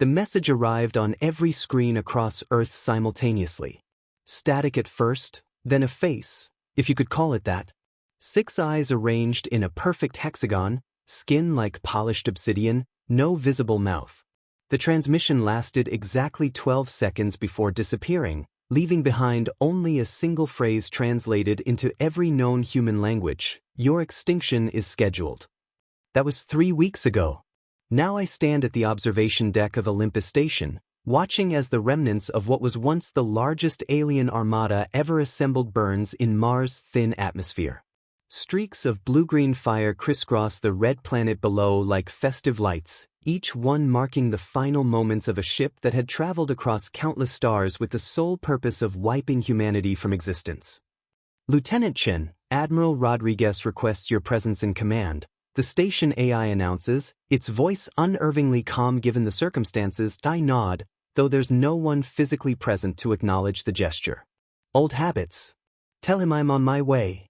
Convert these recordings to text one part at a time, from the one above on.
The message arrived on every screen across Earth simultaneously. Static at first, then a face, if you could call it that. 6 eyes arranged in a perfect hexagon, skin like polished obsidian, no visible mouth. The transmission lasted exactly 12 seconds before disappearing, leaving behind only a single phrase translated into every known human language: "Your extinction is scheduled." That was 3 weeks ago. Now I stand at the observation deck of Olympus Station, watching as the remnants of what was once the largest alien armada ever assembled burns in Mars' thin atmosphere. Streaks of blue-green fire crisscross the red planet below like festive lights, each one marking the final moments of a ship that had traveled across countless stars with the sole purpose of wiping humanity from existence. "Lieutenant Chen, Admiral Rodriguez requests your presence in command," the station AI announces, its voice unervingly calm given the circumstances. I nod, though there's no one physically present to acknowledge the gesture. Old habits. Tell him I'm on my way.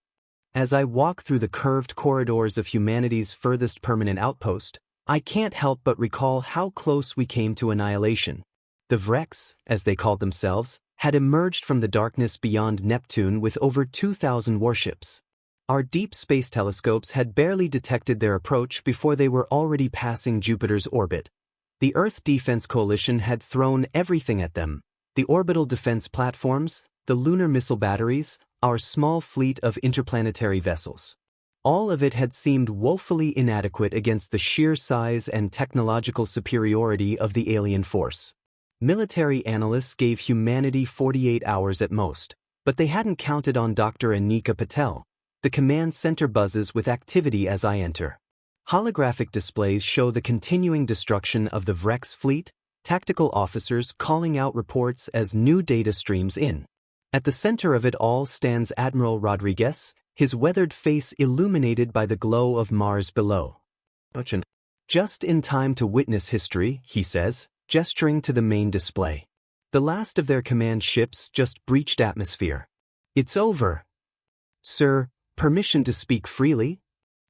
As I walk through the curved corridors of humanity's furthest permanent outpost, I can't help but recall how close we came to annihilation. The Vrex, as they called themselves, had emerged from the darkness beyond Neptune with over 2,000 warships. Our deep space telescopes had barely detected their approach before they were already passing Jupiter's orbit. The Earth Defense Coalition had thrown everything at them: the orbital defense platforms, the lunar missile batteries, our small fleet of interplanetary vessels. All of it had seemed woefully inadequate against the sheer size and technological superiority of the alien force. Military analysts gave humanity 48 hours at most, but they hadn't counted on Dr. Anika Patel. The command center buzzes with activity as I enter. Holographic displays show the continuing destruction of the Vrex fleet, tactical officers calling out reports as new data streams in. At the center of it all stands Admiral Rodriguez, his weathered face illuminated by the glow of Mars below. "Just in time to witness history," he says, gesturing to the main display. "The last of their command ships just breached atmosphere. It's over." "Sir, permission to speak freely?"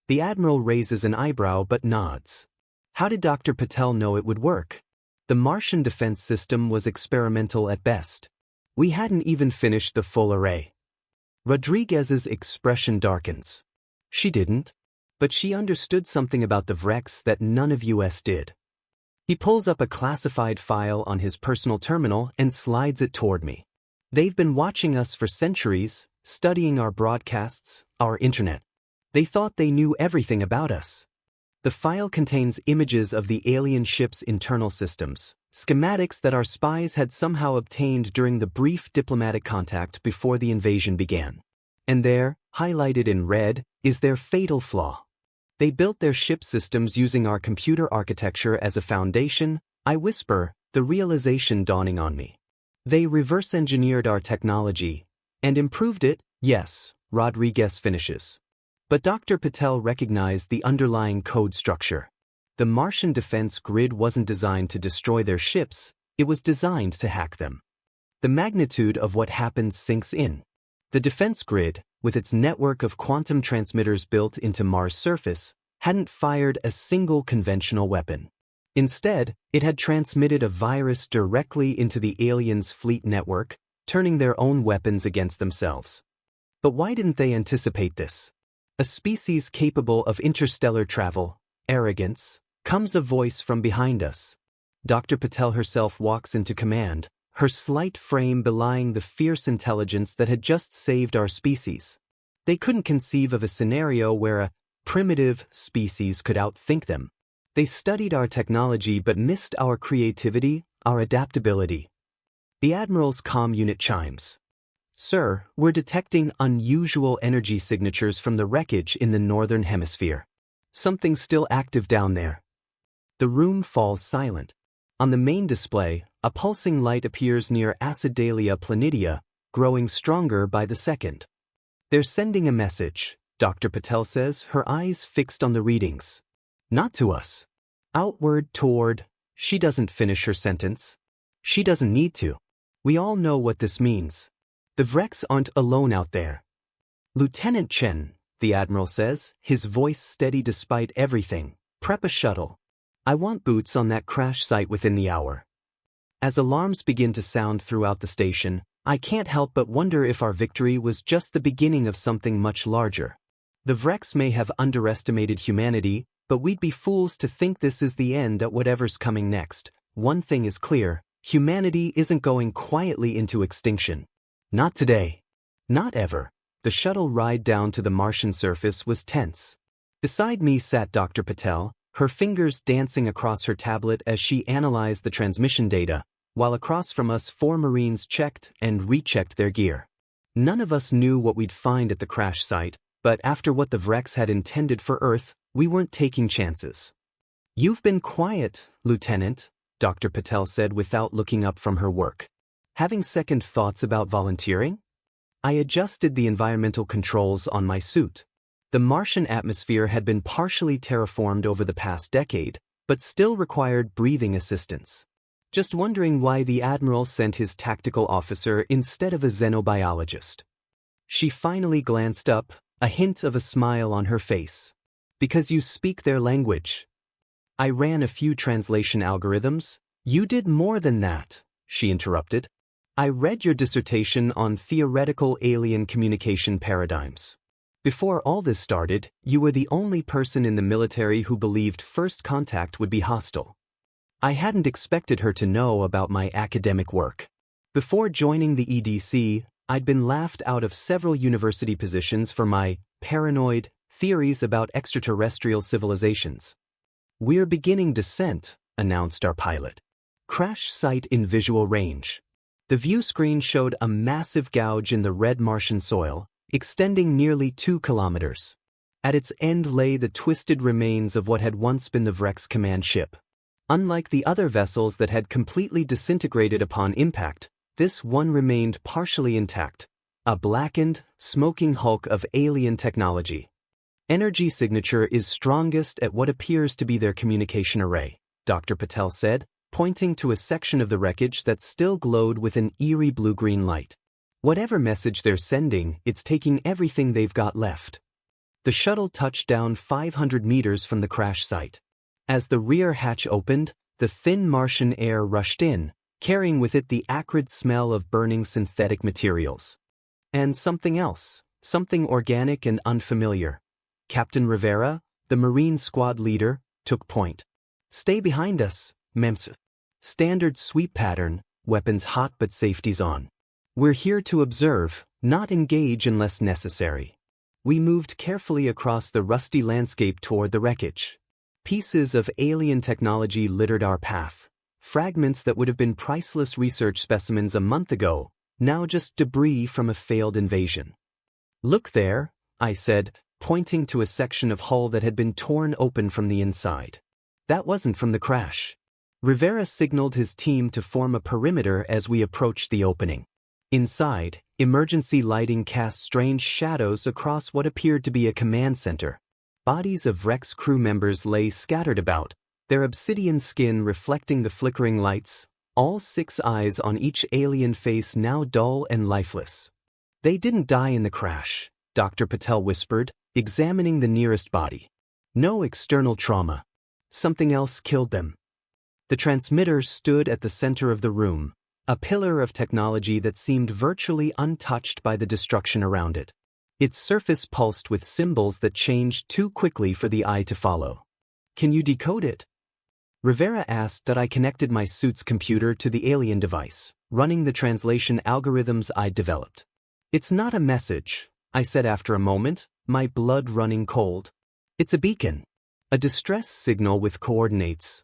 The Admiral raises an eyebrow but nods. How did Dr. Patel know it would work? The Martian defense system was experimental at best. We hadn't even finished the full array. Rodriguez's expression darkens. She didn't, but she understood something about the Vrex that none of us did. He pulls up a classified file on his personal terminal and slides it toward me. "They've been watching us for centuries, studying our broadcasts, our internet. They thought they knew everything about us." The file contains images of the alien ship's internal systems, schematics that our spies had somehow obtained during the brief diplomatic contact before the invasion began. And there, highlighted in red, is their fatal flaw. They built their ship systems using our computer architecture as a foundation. I whisper, the realization dawning on me. They reverse-engineered our technology and improved it, yes, Rodriguez finishes. But Dr. Patel recognized the underlying code structure. The Martian defense grid wasn't designed to destroy their ships, it was designed to hack them. The magnitude of what happens sinks in. The defense grid, with its network of quantum transmitters built into Mars' surface, hadn't fired a single conventional weapon. Instead, it had transmitted a virus directly into the aliens' fleet network, turning their own weapons against themselves. But why didn't they anticipate this? A species capable of interstellar travel, arrogance, comes a voice from behind us. Dr. Patel herself walks into command, her slight frame belying the fierce intelligence that had just saved our species. They couldn't conceive of a scenario where a primitive species could outthink them. They studied our technology but missed our creativity, our adaptability. The Admiral's comm unit chimes. "Sir, we're detecting unusual energy signatures from the wreckage in the northern hemisphere. Something's still active down there." The room falls silent. On the main display, a pulsing light appears near Acidalia planitia, growing stronger by the second. "They're sending a message," Dr. Patel says, her eyes fixed on the readings. "Not to us. Outward toward..." She doesn't finish her sentence. She doesn't need to. We all know what this means. The Vrex aren't alone out there. "Lieutenant Chen," the Admiral says, his voice steady despite everything, "prep a shuttle. I want boots on that crash site within the hour. As alarms begin to sound throughout the station, I can't help but wonder if our victory was just the beginning of something much larger. The Vrex may have underestimated humanity, but we'd be fools to think this is the end at whatever's coming next. One thing is clear, humanity isn't going quietly into extinction. Not today. Not ever. The shuttle ride down to the Martian surface was tense. Beside me sat Dr. Patel, her fingers dancing across her tablet as she analyzed the transmission data, while across from us 4 Marines checked and rechecked their gear. None of us knew what we'd find at the crash site, but after what the Vrex had intended for Earth, we weren't taking chances. "You've been quiet, Lieutenant," Dr. Patel said without looking up from her work. "Having second thoughts about volunteering?" I adjusted the environmental controls on my suit. The Martian atmosphere had been partially terraformed over the past decade, but still required breathing assistance. Just wondering why the Admiral sent his tactical officer instead of a xenobiologist. She finally glanced up, a hint of a smile on her face. "Because you speak their language." I ran a few translation algorithms. "You did more than that," she interrupted. "I read your dissertation on theoretical alien communication paradigms. Before all this started, you were the only person in the military who believed first contact would be hostile." I hadn't expected her to know about my academic work. Before joining the EDC, I'd been laughed out of several university positions for my paranoid theories about extraterrestrial civilizations. "We're beginning descent," announced our pilot. "Crash site in visual range." The view screen showed a massive gouge in the red Martian soil, extending nearly 2 kilometers. At its end lay the twisted remains of what had once been the Vrex command ship. Unlike the other vessels that had completely disintegrated upon impact, this one remained partially intact, a blackened, smoking hulk of alien technology. "Energy signature is strongest at what appears to be their communication array," Dr. Patel said, pointing to a section of the wreckage that still glowed with an eerie blue-green light. "Whatever message they're sending, it's taking everything they've got left." The shuttle touched down 500 meters from the crash site. As the rear hatch opened, the thin Martian air rushed in, carrying with it the acrid smell of burning synthetic materials. And something else, something organic and unfamiliar. Captain Rivera, the Marine squad leader, took point. "Stay behind us, MEMS. Standard sweep pattern, weapons hot but safety's on. We're here to observe, not engage unless necessary." We moved carefully across the rusty landscape toward the wreckage. Pieces of alien technology littered our path, fragments that would have been priceless research specimens a month ago, now just debris from a failed invasion. "Look there," I said, pointing to a section of hull that had been torn open from the inside. "That wasn't from the crash." Rivera signaled his team to form a perimeter as we approached the opening. Inside, emergency lighting cast strange shadows across what appeared to be a command center. Bodies of Vrex crew members lay scattered about, their obsidian skin reflecting the flickering lights, all 6 eyes on each alien face now dull and lifeless. "They didn't die in the crash," Dr. Patel whispered, examining the nearest body. "No external trauma. Something else killed them." The transmitter stood at the center of the room, a pillar of technology that seemed virtually untouched by the destruction around it. Its surface pulsed with symbols that changed too quickly for the eye to follow. "Can you decode it?" Rivera asked that I connected my suit's computer to the alien device, running the translation algorithms I'd developed. "It's not a message," I said after a moment, my blood running cold. "It's a beacon. A distress signal with coordinates."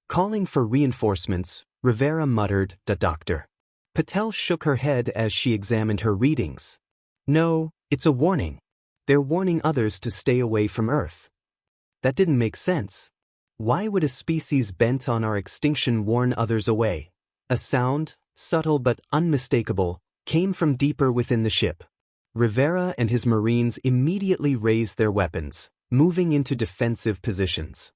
Calling for reinforcements, Rivera muttered, "Doctor." Patel shook her head as she examined her readings. "No, it's a warning. They're warning others to stay away from Earth." That didn't make sense. Why would a species bent on our extinction warn others away? A sound, subtle but unmistakable, came from deeper within the ship. Rivera and his Marines immediately raised their weapons, moving into defensive positions.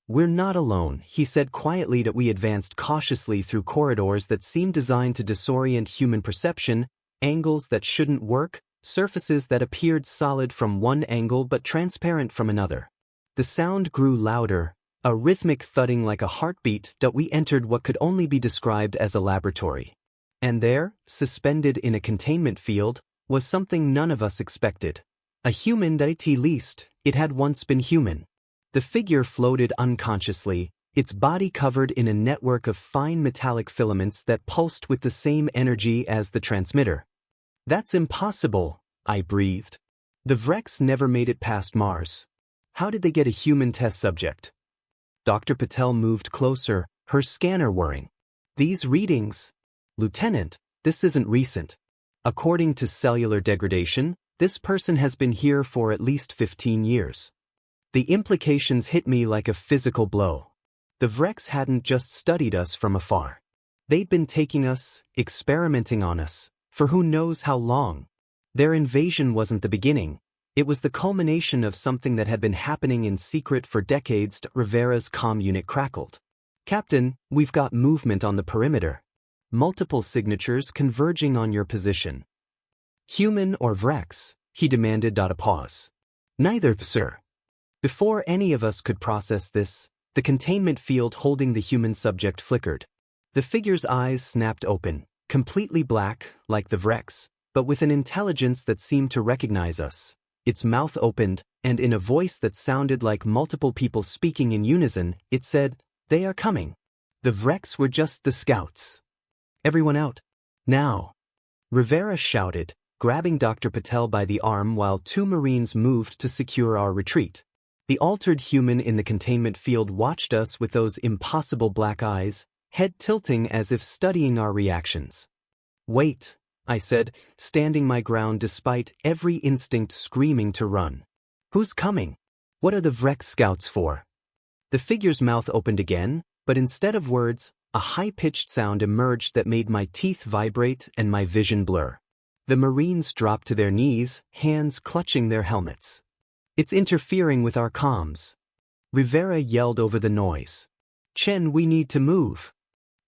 "We're not alone," he said quietly as we advanced cautiously through corridors that seemed designed to disorient human perception, angles that shouldn't work, surfaces that appeared solid from one angle but transparent from another. The sound grew louder, A rhythmic thudding like a heartbeat. We entered what could only be described as a laboratory. And there, suspended in a containment field, was something none of us expected. A human that at least, it had once been human. The figure floated unconsciously, its body covered in a network of fine metallic filaments that pulsed with the same energy as the transmitter. That's impossible, I breathed. The Vrex never made it past Mars. How did they get a human test subject? Dr. Patel moved closer, her scanner whirring. These readings? Lieutenant, this isn't recent. According to cellular degradation, this person has been here for at least 15 years. The implications hit me like a physical blow. The Vrex hadn't just studied us from afar. They'd been taking us, experimenting on us, for who knows how long. Their invasion wasn't the beginning. It was the culmination of something that had been happening in secret for decades. Rivera's comm unit crackled. Captain, we've got movement on the perimeter. Multiple signatures converging on your position. Human or Vrex? He demanded. A pause. Neither, sir. Before any of us could process this, the containment field holding the human subject flickered. The figure's eyes snapped open, completely black, like the Vrex, but with an intelligence that seemed to recognize us. Its mouth opened, and in a voice that sounded like multiple people speaking in unison, it said, "They are coming." The Vrex were just the scouts. Everyone out. Now. Rivera shouted, grabbing Dr. Patel by the arm while two Marines moved to secure our retreat. The altered human in the containment field watched us with those impossible black eyes, head tilting as if studying our reactions. Wait, I said, standing my ground despite every instinct screaming to run. Who's coming? What are the Vrex scouts for? The figure's mouth opened again, but instead of words, a high-pitched sound emerged that made my teeth vibrate and my vision blur. The Marines dropped to their knees, hands clutching their helmets. It's interfering with our comms. Rivera yelled over the noise. Chen, we need to move.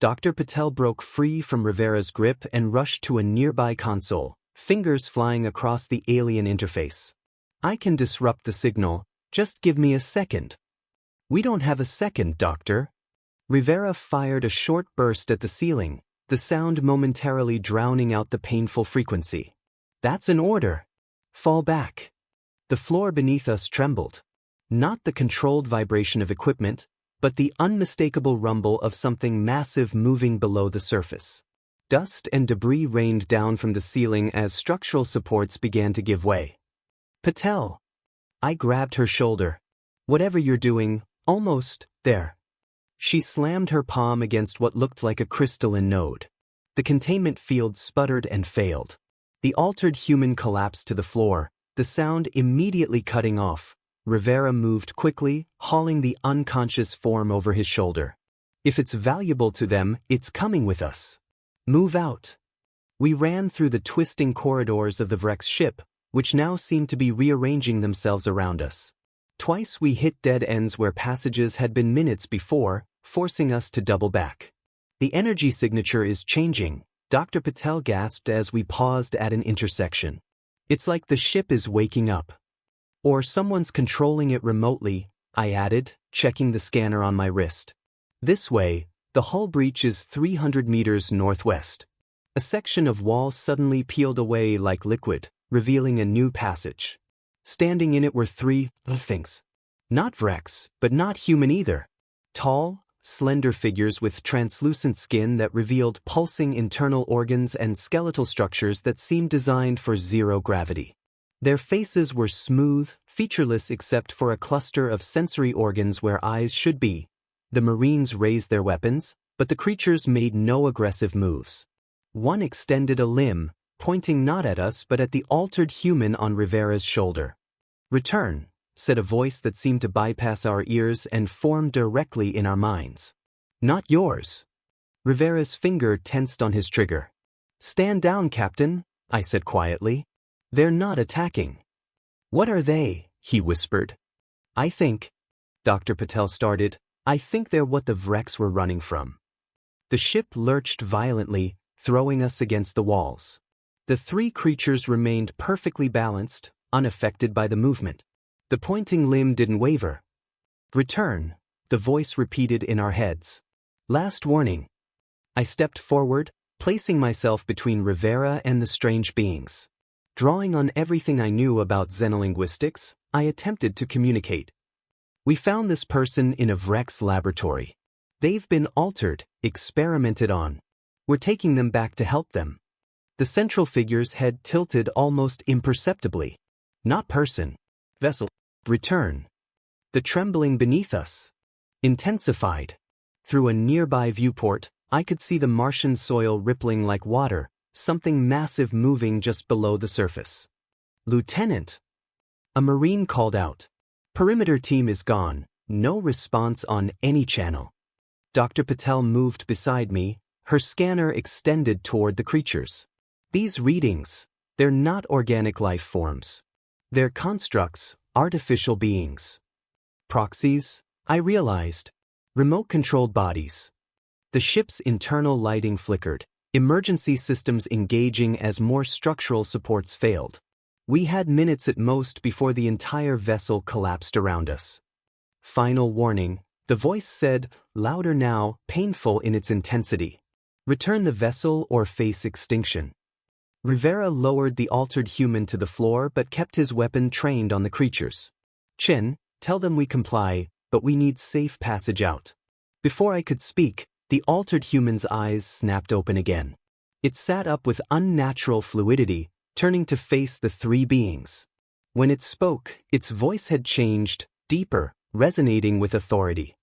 Dr. Patel broke free from Rivera's grip and rushed to a nearby console, fingers flying across the alien interface. I can disrupt the signal, just give me a second. We don't have a second, Doctor. Rivera fired a short burst at the ceiling, the sound momentarily drowning out the painful frequency. That's an order. Fall back. The floor beneath us trembled. Not the controlled vibration of equipment, but the unmistakable rumble of something massive moving below the surface. Dust and debris rained down from the ceiling as structural supports began to give way. Patel. I grabbed her shoulder. Whatever you're doing, almost there. She slammed her palm against what looked like a crystalline node. The containment field sputtered and failed. The altered human collapsed to the floor, the sound immediately cutting off. Rivera moved quickly, hauling the unconscious form over his shoulder. If it's valuable to them, it's coming with us. Move out. We ran through the twisting corridors of the Vrex ship, which now seemed to be rearranging themselves around us. Twice we hit dead ends where passages had been minutes before, forcing us to double back. The energy signature is changing, Dr. Patel gasped as we paused at an intersection. It's like the ship is waking up. Or someone's controlling it remotely, I added, checking the scanner on my wrist. This way, the hull breach is 300 meters northwest. A section of wall suddenly peeled away like liquid, revealing a new passage. Standing in it were three things. Not Vrex, but not human either. Tall, slender figures with translucent skin that revealed pulsing internal organs and skeletal structures that seemed designed for zero gravity. Their faces were smooth, featureless except for a cluster of sensory organs where eyes should be. The Marines raised their weapons, but the creatures made no aggressive moves. One extended a limb, pointing not at us but at the altered human on Rivera's shoulder. Return, said a voice that seemed to bypass our ears and form directly in our minds. Not yours. Rivera's finger tensed on his trigger. Stand down, Captain, I said quietly. They're not attacking. What are they? He whispered. I think, Dr. Patel started, I think they're what the Vrex were running from. The ship lurched violently, throwing us against the walls. The three creatures remained perfectly balanced, unaffected by the movement. The pointing limb didn't waver. Return, the voice repeated in our heads. Last warning. I stepped forward, placing myself between Rivera and the strange beings. Drawing on everything I knew about xenolinguistics, I attempted to communicate. We found this person in a Vrex laboratory. They've been altered, experimented on. We're taking them back to help them. The central figure's head tilted almost imperceptibly. Not person. Vessel. Return. The trembling beneath us intensified. Through a nearby viewport, I could see the Martian soil rippling like water, something massive moving just below the surface. Lieutenant! A Marine called out. Perimeter team is gone, no response on any channel. Dr. Patel moved beside me, her scanner extended toward the creatures. These readings, they're not organic life forms. They're constructs, artificial beings. Proxies, I realized. Remote-controlled bodies. The ship's internal lighting flickered, emergency systems engaging as more structural supports failed. We had minutes at most before the entire vessel collapsed around us. Final warning, the voice said, louder now, painful in its intensity. Return the vessel or face extinction. Rivera lowered the altered human to the floor but kept his weapon trained on the creatures. Chen, tell them we comply, but we need safe passage out. Before I could speak, the altered human's eyes snapped open again. It sat up with unnatural fluidity, turning to face the three beings. When it spoke, its voice had changed, deeper, resonating with authority.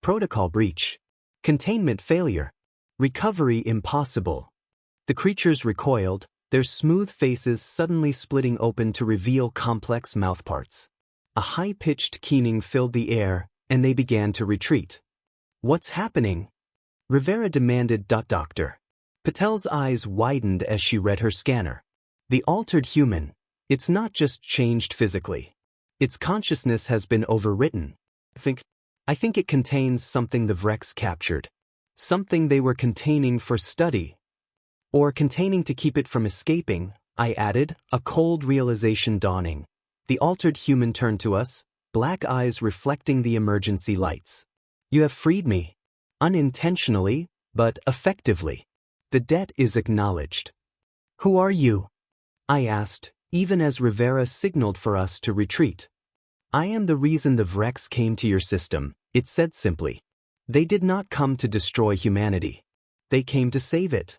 Protocol breach. Containment failure. Recovery impossible. The creatures recoiled, their smooth faces suddenly splitting open to reveal complex mouthparts. A high-pitched keening filled the air, and they began to retreat. What's happening? Rivera demanded. Doctor. Patel's eyes widened as she read her scanner. The altered human, it's not just changed physically. Its consciousness has been overwritten. I think it contains something the Vrex captured. Something they were containing for study. Or containing to keep it from escaping, I added, a cold realization dawning. The altered human turned to us, black eyes reflecting the emergency lights. You have freed me. Unintentionally, but effectively. The debt is acknowledged. Who are you? I asked, even as Rivera signaled for us to retreat. I am the reason the Vrex came to your system, it said simply. They did not come to destroy humanity. They came to save it.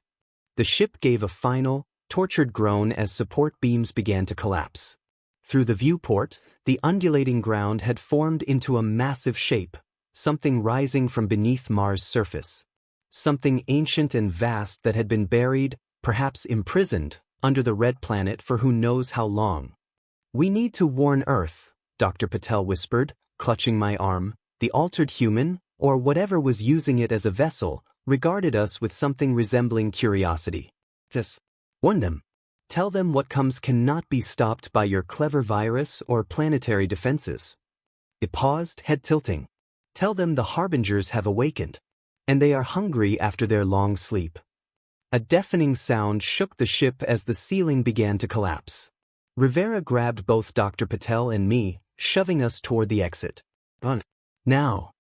The ship gave a final, tortured groan as support beams began to collapse. Through the viewport, the undulating ground had formed into a massive shape, something rising from beneath Mars' surface. Something ancient and vast that had been buried, perhaps imprisoned, under the red planet for who knows how long. We need to warn Earth, Dr. Patel whispered, clutching my arm. The altered human, or whatever was using it as a vessel, regarded us with something resembling curiosity. Just warn them. Tell them what comes cannot be stopped by your clever virus or planetary defenses. It paused, head tilting. Tell them the harbingers have awakened, and they are hungry after their long sleep. A deafening sound shook the ship as the ceiling began to collapse. Rivera grabbed both Dr. Patel and me, shoving us toward the exit. Now.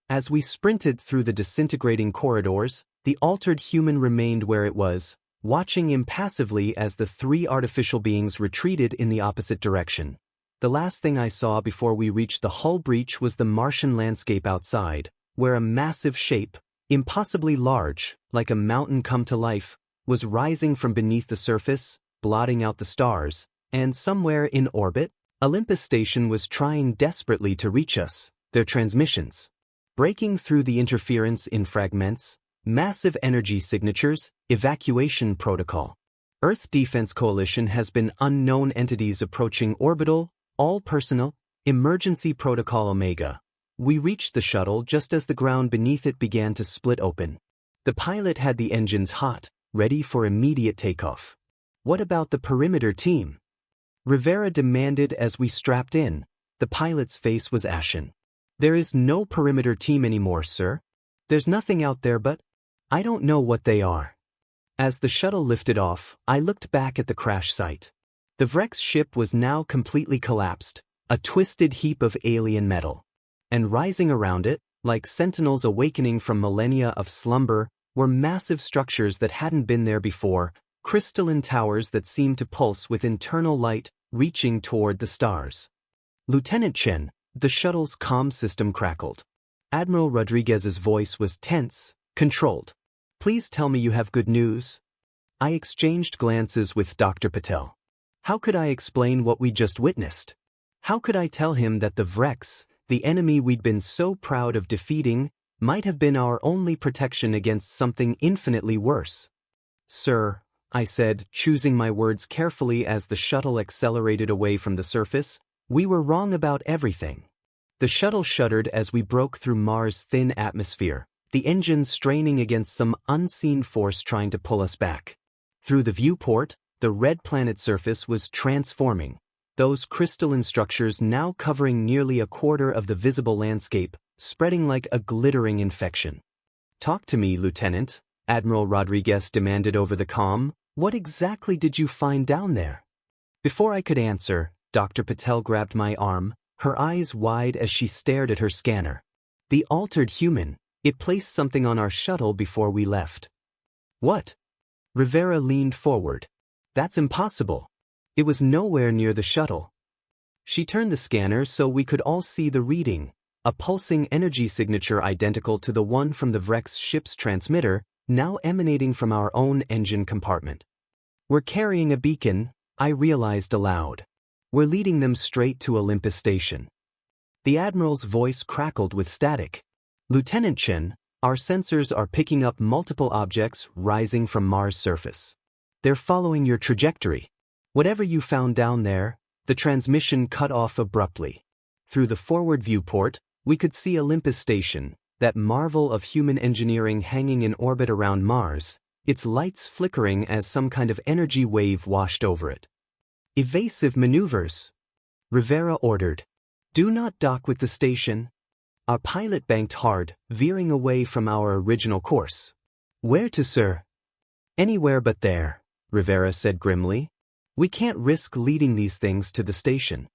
As we sprinted through the disintegrating corridors, the altered human remained where it was, watching impassively as the three artificial beings retreated in the opposite direction. The last thing I saw before we reached the hull breach was the Martian landscape outside, where a massive shape, impossibly large, like a mountain come to life, was rising from beneath the surface, blotting out the stars, and somewhere in orbit, Olympus Station was trying desperately to reach us, their transmissions. Breaking through the interference in fragments, massive energy signatures, evacuation protocol. Earth Defense Coalition has been unknown entities approaching orbital, all personnel, emergency protocol Omega. We reached the shuttle just as the ground beneath it began to split open. The pilot had the engines hot, ready for immediate takeoff. What about the perimeter team? Rivera demanded as we strapped in. The pilot's face was ashen. There is no perimeter team anymore, sir. There's nothing out there but I don't know what they are. As the shuttle lifted off, I looked back at the crash site. The Vrex ship was now completely collapsed, a twisted heap of alien metal. And rising around it, like sentinels awakening from millennia of slumber, were massive structures that hadn't been there before, crystalline towers that seemed to pulse with internal light, reaching toward the stars. Lieutenant Chen, the shuttle's comm system crackled. Admiral Rodriguez's voice was tense, controlled. Please tell me you have good news. I exchanged glances with Dr. Patel. How could I explain what we just witnessed? How could I tell him that the Vrex, the enemy we'd been so proud of defeating, might have been our only protection against something infinitely worse? Sir, I said, choosing my words carefully as the shuttle accelerated away from the surface, we were wrong about everything. The shuttle shuddered as we broke through Mars' thin atmosphere, the engines straining against some unseen force trying to pull us back. Through the viewport, the red planet's surface was transforming, those crystalline structures now covering nearly a quarter of the visible landscape, spreading like a glittering infection. Talk to me, Lieutenant, Admiral Rodriguez demanded over the comm. What exactly did you find down there? Before I could answer, Dr. Patel grabbed my arm, her eyes wide as she stared at her scanner. The altered human. It placed something on our shuttle before we left. What? Rivera leaned forward. That's impossible. It was nowhere near the shuttle. She turned the scanner so we could all see the reading, a pulsing energy signature identical to the one from the Vrex ship's transmitter, now emanating from our own engine compartment. We're carrying a beacon, I realized aloud. We're leading them straight to Olympus Station. The Admiral's voice crackled with static. Lieutenant Chen, our sensors are picking up multiple objects rising from Mars' surface. They're following your trajectory. Whatever you found down there, the transmission cut off abruptly. Through the forward viewport, we could see Olympus Station, that marvel of human engineering hanging in orbit around Mars, its lights flickering as some kind of energy wave washed over it. Evasive maneuvers, Rivera ordered. Do not dock with the station. Our pilot banked hard, veering away from our original course. Where to, sir? Anywhere but there, Rivera said grimly. We can't risk leading these things to the station.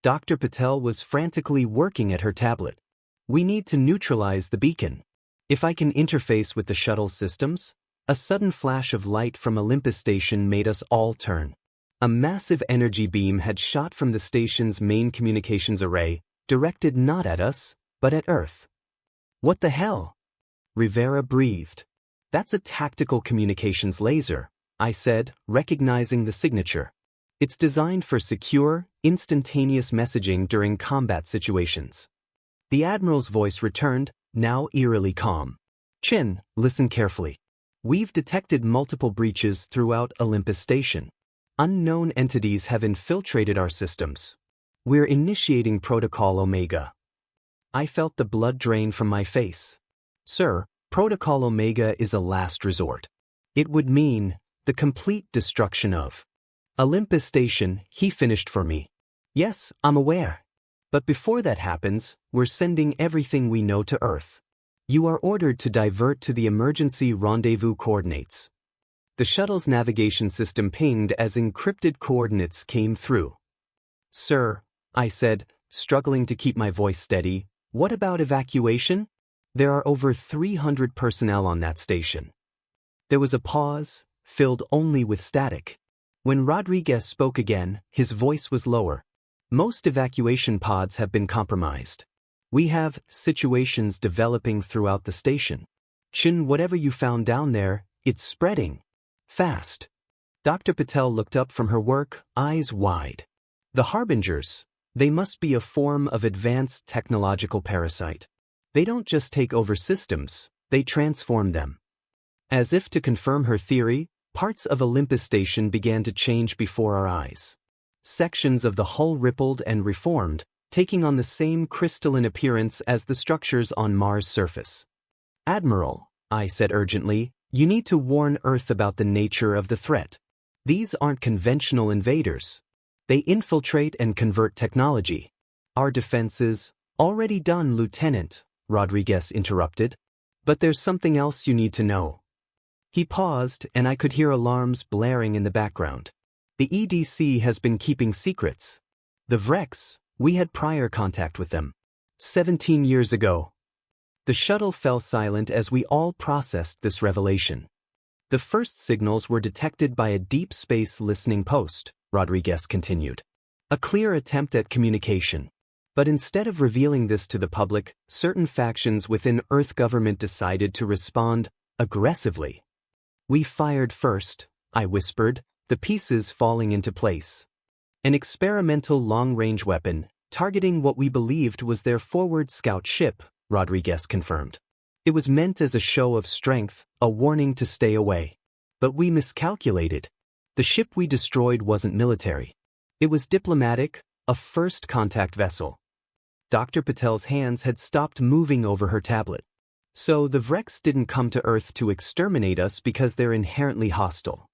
Dr. Patel was frantically working at her tablet. We need to neutralize the beacon. If I can interface with the shuttle's systems? A sudden flash of light from Olympus Station made us all turn. A massive energy beam had shot from the station's main communications array, directed not at us, but at Earth. What the hell? Rivera breathed. That's a tactical communications laser, I said, recognizing the signature. It's designed for secure, instantaneous messaging during combat situations. The Admiral's voice returned, now eerily calm. Chin, listen carefully. We've detected multiple breaches throughout Olympus Station. Unknown entities have infiltrated our systems. We're initiating Protocol Omega. I felt the blood drain from my face. Sir, Protocol Omega is a last resort. It would mean the complete destruction of Olympus Station, he finished for me. Yes, I'm aware. But before that happens, we're sending everything we know to Earth. You are ordered to divert to the emergency rendezvous coordinates. The shuttle's navigation system pinged as encrypted coordinates came through. Sir, I said, struggling to keep my voice steady, what about evacuation? There are over 300 personnel on that station. There was a pause, filled only with static. When Rodriguez spoke again, his voice was lower. Most evacuation pods have been compromised. We have situations developing throughout the station. Chin, whatever you found down there, it's spreading. Fast. Dr. Patel looked up from her work, eyes wide. The Harbingers, they must be a form of advanced technological parasite. They don't just take over systems, they transform them. As if to confirm her theory, parts of Olympus Station began to change before our eyes. Sections of the hull rippled and reformed, taking on the same crystalline appearance as the structures on Mars' surface. Admiral, I said urgently, you need to warn Earth about the nature of the threat. These aren't conventional invaders. They infiltrate and convert technology. Our defenses, already done, Lieutenant, Rodriguez interrupted. But there's something else you need to know. He paused, and I could hear alarms blaring in the background. The EDC has been keeping secrets. The Vrex, we had prior contact with them. 17 years ago. The shuttle fell silent as we all processed this revelation. The first signals were detected by a deep space listening post, Rodriguez continued. A clear attempt at communication. But instead of revealing this to the public, certain factions within Earth government decided to respond aggressively. We fired first, I whispered, the pieces falling into place. An experimental long-range weapon, targeting what we believed was their forward scout ship, Rodriguez confirmed. It was meant as a show of strength, a warning to stay away. But we miscalculated. The ship we destroyed wasn't military. It was diplomatic, a first contact vessel. Dr. Patel's hands had stopped moving over her tablet. So the Vrex didn't come to Earth to exterminate us because they're inherently hostile.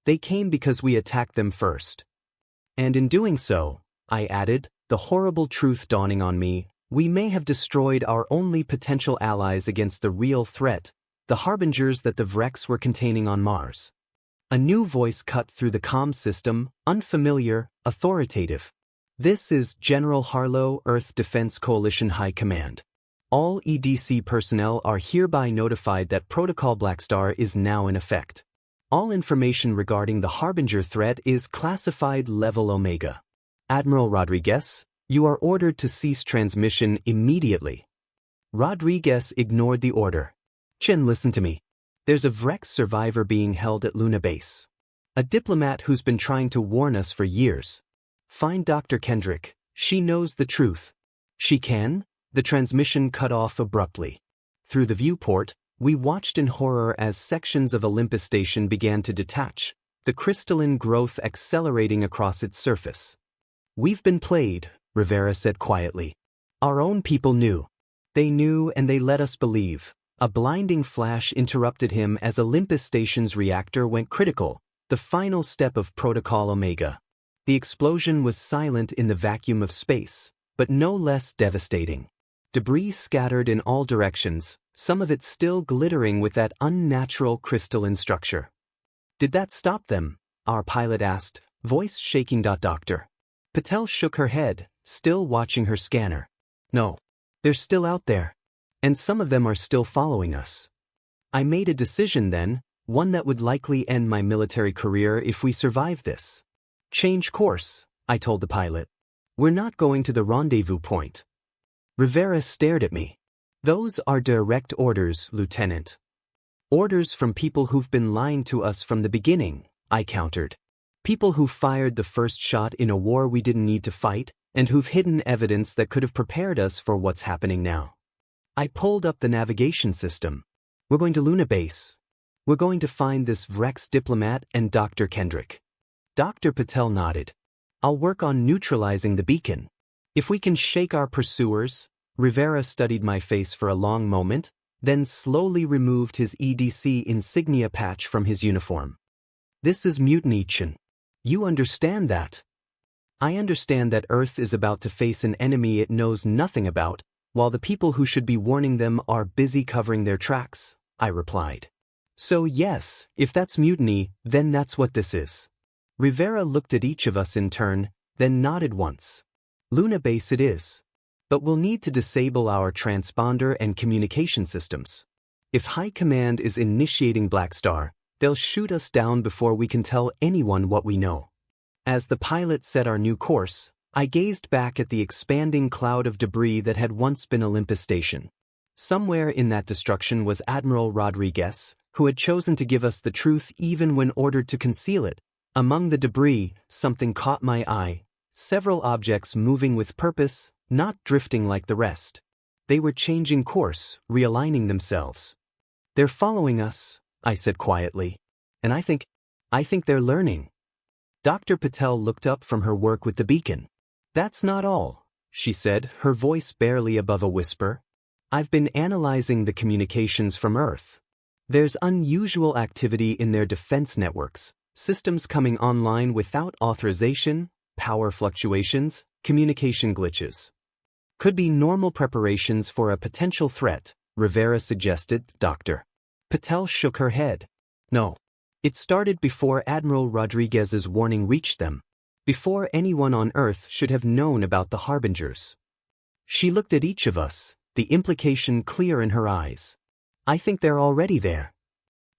They came because we attacked them first. And in doing so, I added, the horrible truth dawning on me, we may have destroyed our only potential allies against the real threat, the harbingers that the Vrex were containing on Mars. A new voice cut through the comm system, unfamiliar, authoritative. This is General Harlow, Earth Defense Coalition High Command. All EDC personnel are hereby notified that Protocol Blackstar is now in effect. All information regarding the Harbinger threat is classified Level Omega. Admiral Rodriguez, you are ordered to cease transmission immediately. Rodriguez ignored the order. Chen, listen to me. There's a Vrex survivor being held at Luna Base. A diplomat who's been trying to warn us for years. Find Dr. Kendrick. She knows the truth. She can? The transmission cut off abruptly. Through the viewport, we watched in horror as sections of Olympus Station began to detach, the crystalline growth accelerating across its surface. We've been played, Rivera said quietly. Our own people knew. They knew and they let us believe. A blinding flash interrupted him as Olympus Station's reactor went critical, the final step of Protocol Omega. The explosion was silent in the vacuum of space, but no less devastating. Debris scattered in all directions, some of it still glittering with that unnatural crystalline structure. Did that stop them? Our pilot asked, voice shaking. Dr. Patel shook her head, still watching her scanner. No. They're still out there. And some of them are still following us. I made a decision then, one that would likely end my military career if we survive this. Change course, I told the pilot. We're not going to the rendezvous point. Rivera stared at me. Those are direct orders, Lieutenant. Orders from people who've been lying to us from the beginning, I countered. People who fired the first shot in a war we didn't need to fight, and who've hidden evidence that could have prepared us for what's happening now. I pulled up the navigation system. We're going to Luna Base. We're going to find this Vrex diplomat and Dr. Kendrick. Dr. Patel nodded. I'll work on neutralizing the beacon. If we can shake our pursuers. Rivera studied my face for a long moment, then slowly removed his EDC insignia patch from his uniform. This is mutiny, Chen. You understand that? I understand that Earth is about to face an enemy it knows nothing about, while the people who should be warning them are busy covering their tracks, I replied. So yes, if that's mutiny, then that's what this is. Rivera looked at each of us in turn, then nodded once. Luna Base it is. But we'll need to disable our transponder and communication systems. If High Command is initiating Blackstar, they'll shoot us down before we can tell anyone what we know. As the pilot set our new course, I gazed back at the expanding cloud of debris that had once been Olympus Station. Somewhere in that destruction was Admiral Rodriguez, who had chosen to give us the truth even when ordered to conceal it. Among the debris, something caught my eye. Several objects moving with purpose, not drifting like the rest. They were changing course, realigning themselves. They're following us, I said quietly. And I think they're learning. Dr. Patel looked up from her work with the beacon. That's not all, she said, her voice barely above a whisper. I've been analyzing the communications from Earth. There's unusual activity in their defense networks, systems coming online without authorization, power fluctuations, communication glitches. Could be normal preparations for a potential threat, Rivera suggested. Dr. Patel shook her head. No. It started before Admiral Rodriguez's warning reached them. Before anyone on Earth should have known about the Harbingers. She looked at each of us, the implication clear in her eyes. I think they're already there.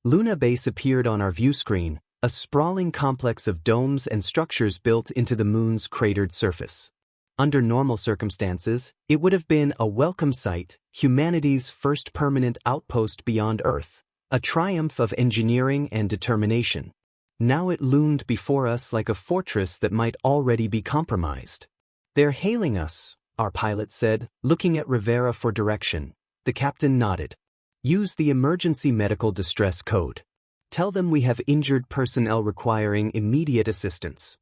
Luna Base appeared on our view screen, a sprawling complex of domes and structures built into the moon's cratered surface. Under normal circumstances, it would have been a welcome sight, humanity's first permanent outpost beyond Earth, a triumph of engineering and determination. Now it loomed before us like a fortress that might already be compromised. "They're hailing us," our pilot said, looking at Rivera for direction. The captain nodded. "Use the emergency medical distress code. Tell them we have injured personnel requiring immediate assistance."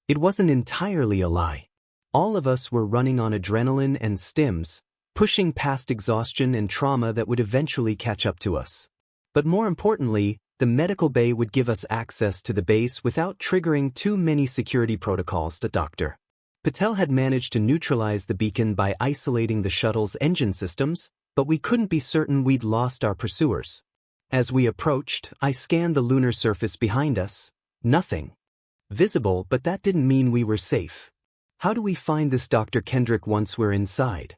It wasn't entirely a lie. All of us were running on adrenaline and stims, pushing past exhaustion and trauma that would eventually catch up to us. But more importantly, the medical bay would give us access to the base without triggering too many security protocols. Dr. Patel had managed to neutralize the beacon by isolating the shuttle's engine systems, but we couldn't be certain we'd lost our pursuers. As we approached, I scanned the lunar surface behind us. Nothing visible, but that didn't mean we were safe. "How do we find this Dr. Kendrick once we're inside?"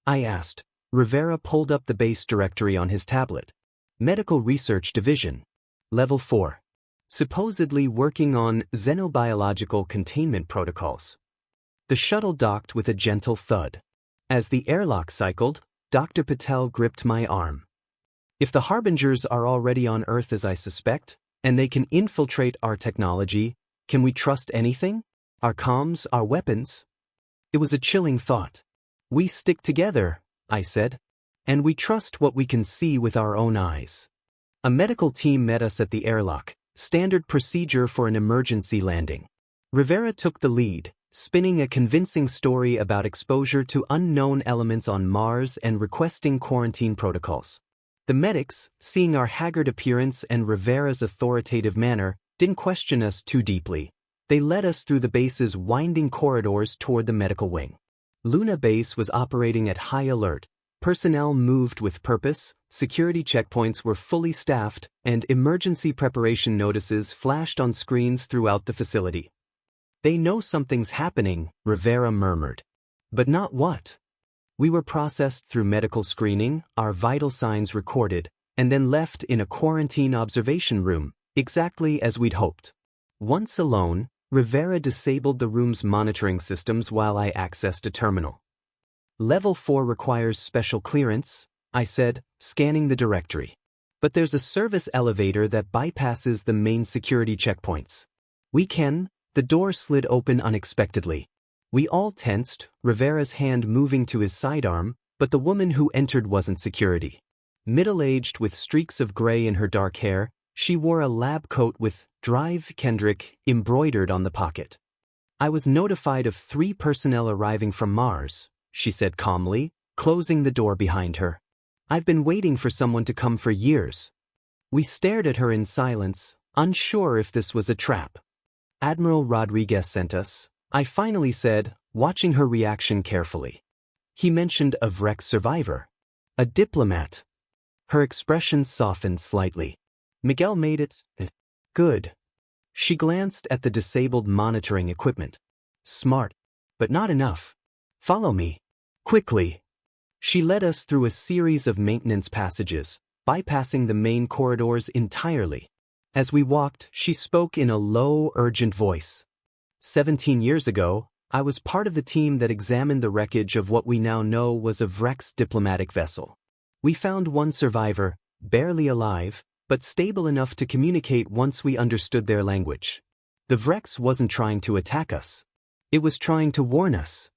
I asked. Rivera pulled up the base directory on his tablet. Medical Research Division. Level 4. Supposedly working on xenobiological containment protocols. The shuttle docked with a gentle thud. As the airlock cycled, Dr. Patel gripped my arm. "If the Harbingers are already on Earth as I suspect, and they can infiltrate our technology, can we trust anything? Our comms, our weapons?" It was a chilling thought. "We stick together," I said. "And we trust what we can see with our own eyes." A medical team met us at the airlock, standard procedure for an emergency landing. Rivera took the lead, spinning a convincing story about exposure to unknown elements on Mars and requesting quarantine protocols. The medics, seeing our haggard appearance and Rivera's authoritative manner, didn't question us too deeply. They led us through the base's winding corridors toward the medical wing. Luna Base was operating at high alert. Personnel moved with purpose, security checkpoints were fully staffed, and emergency preparation notices flashed on screens throughout the facility. "They know something's happening," Rivera murmured. "But not what?" We were processed through medical screening, our vital signs recorded, and then left in a quarantine observation room, exactly as we'd hoped. Once alone, Rivera disabled the room's monitoring systems while I accessed a terminal. "Level 4 requires special clearance," I said, scanning the directory. "But there's a service elevator that bypasses the main security checkpoints. We can." The door slid open unexpectedly. We all tensed, Rivera's hand moving to his sidearm, but the woman who entered wasn't security. Middle-aged with streaks of gray in her dark hair, she wore a lab coat with "Drive Kendrick" embroidered on the pocket. "I was notified of 3 personnel arriving from Mars," she said calmly, closing the door behind her. "I've been waiting for someone to come for years." We stared at her in silence, unsure if this was a trap. "Admiral Rodriguez sent us," I finally said, watching her reaction carefully. "He mentioned a Vrex survivor. A diplomat." Her expression softened slightly. "Miguel made it. Good." She glanced at the disabled monitoring equipment. "Smart. But not enough. Follow me. Quickly." She led us through a series of maintenance passages, bypassing the main corridors entirely. As we walked, she spoke in a low, urgent voice. 17 years ago, I was part of the team that examined the wreckage of what we now know was a Vrex diplomatic vessel. We found one survivor, barely alive, but stable enough to communicate once we understood their language. The Vrex wasn't trying to attack us. It was trying to warn us.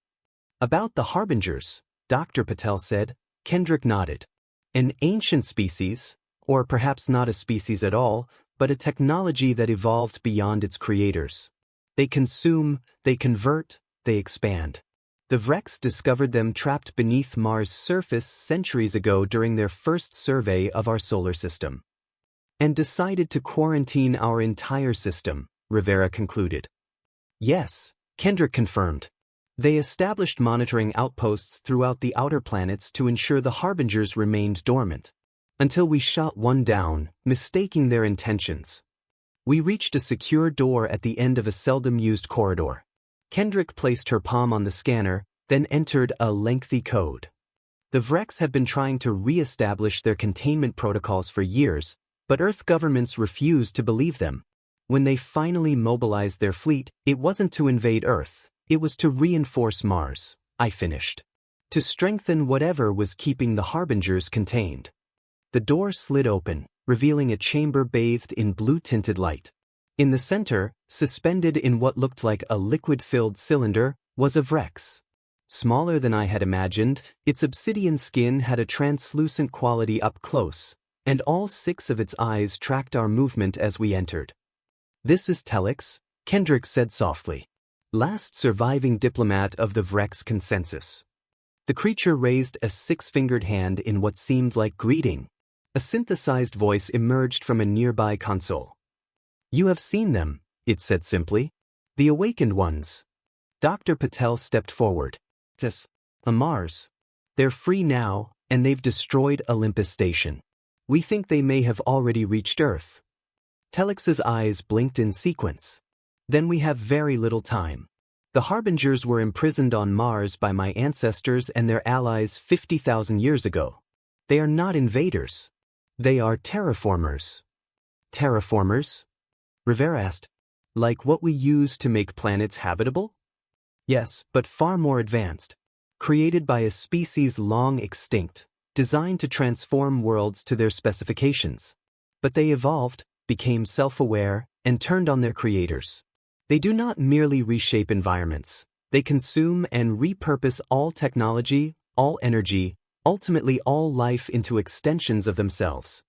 "About the Harbingers," Dr. Patel said. Kendrick nodded. "An ancient species, or perhaps not a species at all, but a technology that evolved beyond its creators. They consume, they convert, they expand. The Vrex discovered them trapped beneath Mars' surface centuries ago during their first survey of our solar system. And decided to quarantine our entire system," Rivera concluded. "Yes," Kendrick confirmed. "They established monitoring outposts throughout the outer planets to ensure the Harbingers remained dormant. Until we shot one down, mistaking their intentions." We reached a secure door at the end of a seldom-used corridor. Kendrick placed her palm on the scanner, then entered a lengthy code. The Vrex have been trying to re-establish their containment protocols for years, but Earth governments refused to believe them. When they finally mobilized their fleet, it wasn't to invade Earth, it was to reinforce Mars, I finished. To strengthen whatever was keeping the Harbingers contained. The door slid open, revealing a chamber bathed in blue-tinted light. In the center, suspended in what looked like a liquid-filled cylinder, was a Vrex. Smaller than I had imagined, its obsidian skin had a translucent quality up close, and all 6 of its eyes tracked our movement as we entered. "This is Telix," Kendrick said softly. "Last surviving diplomat of the Vrex consensus." The creature raised a 6-fingered hand in what seemed like greeting. A synthesized voice emerged from a nearby console. "You have seen them," it said simply. "The awakened ones." Dr. Patel stepped forward. "Yes. A Mars. They're free now, and they've destroyed Olympus Station. We think they may have already reached Earth." Telix's eyes blinked in sequence. "Then we have very little time. The Harbingers were imprisoned on Mars by my ancestors and their allies 50,000 years ago. They are not invaders. They are terraformers." "Terraformers?" Rivera asked. "Like what we use to make planets habitable?" "Yes, but far more advanced. Created by a species long extinct, designed to transform worlds to their specifications. But they evolved, became self-aware, and turned on their creators. They do not merely reshape environments. They consume and repurpose all technology, all energy, ultimately all life into extensions of themselves."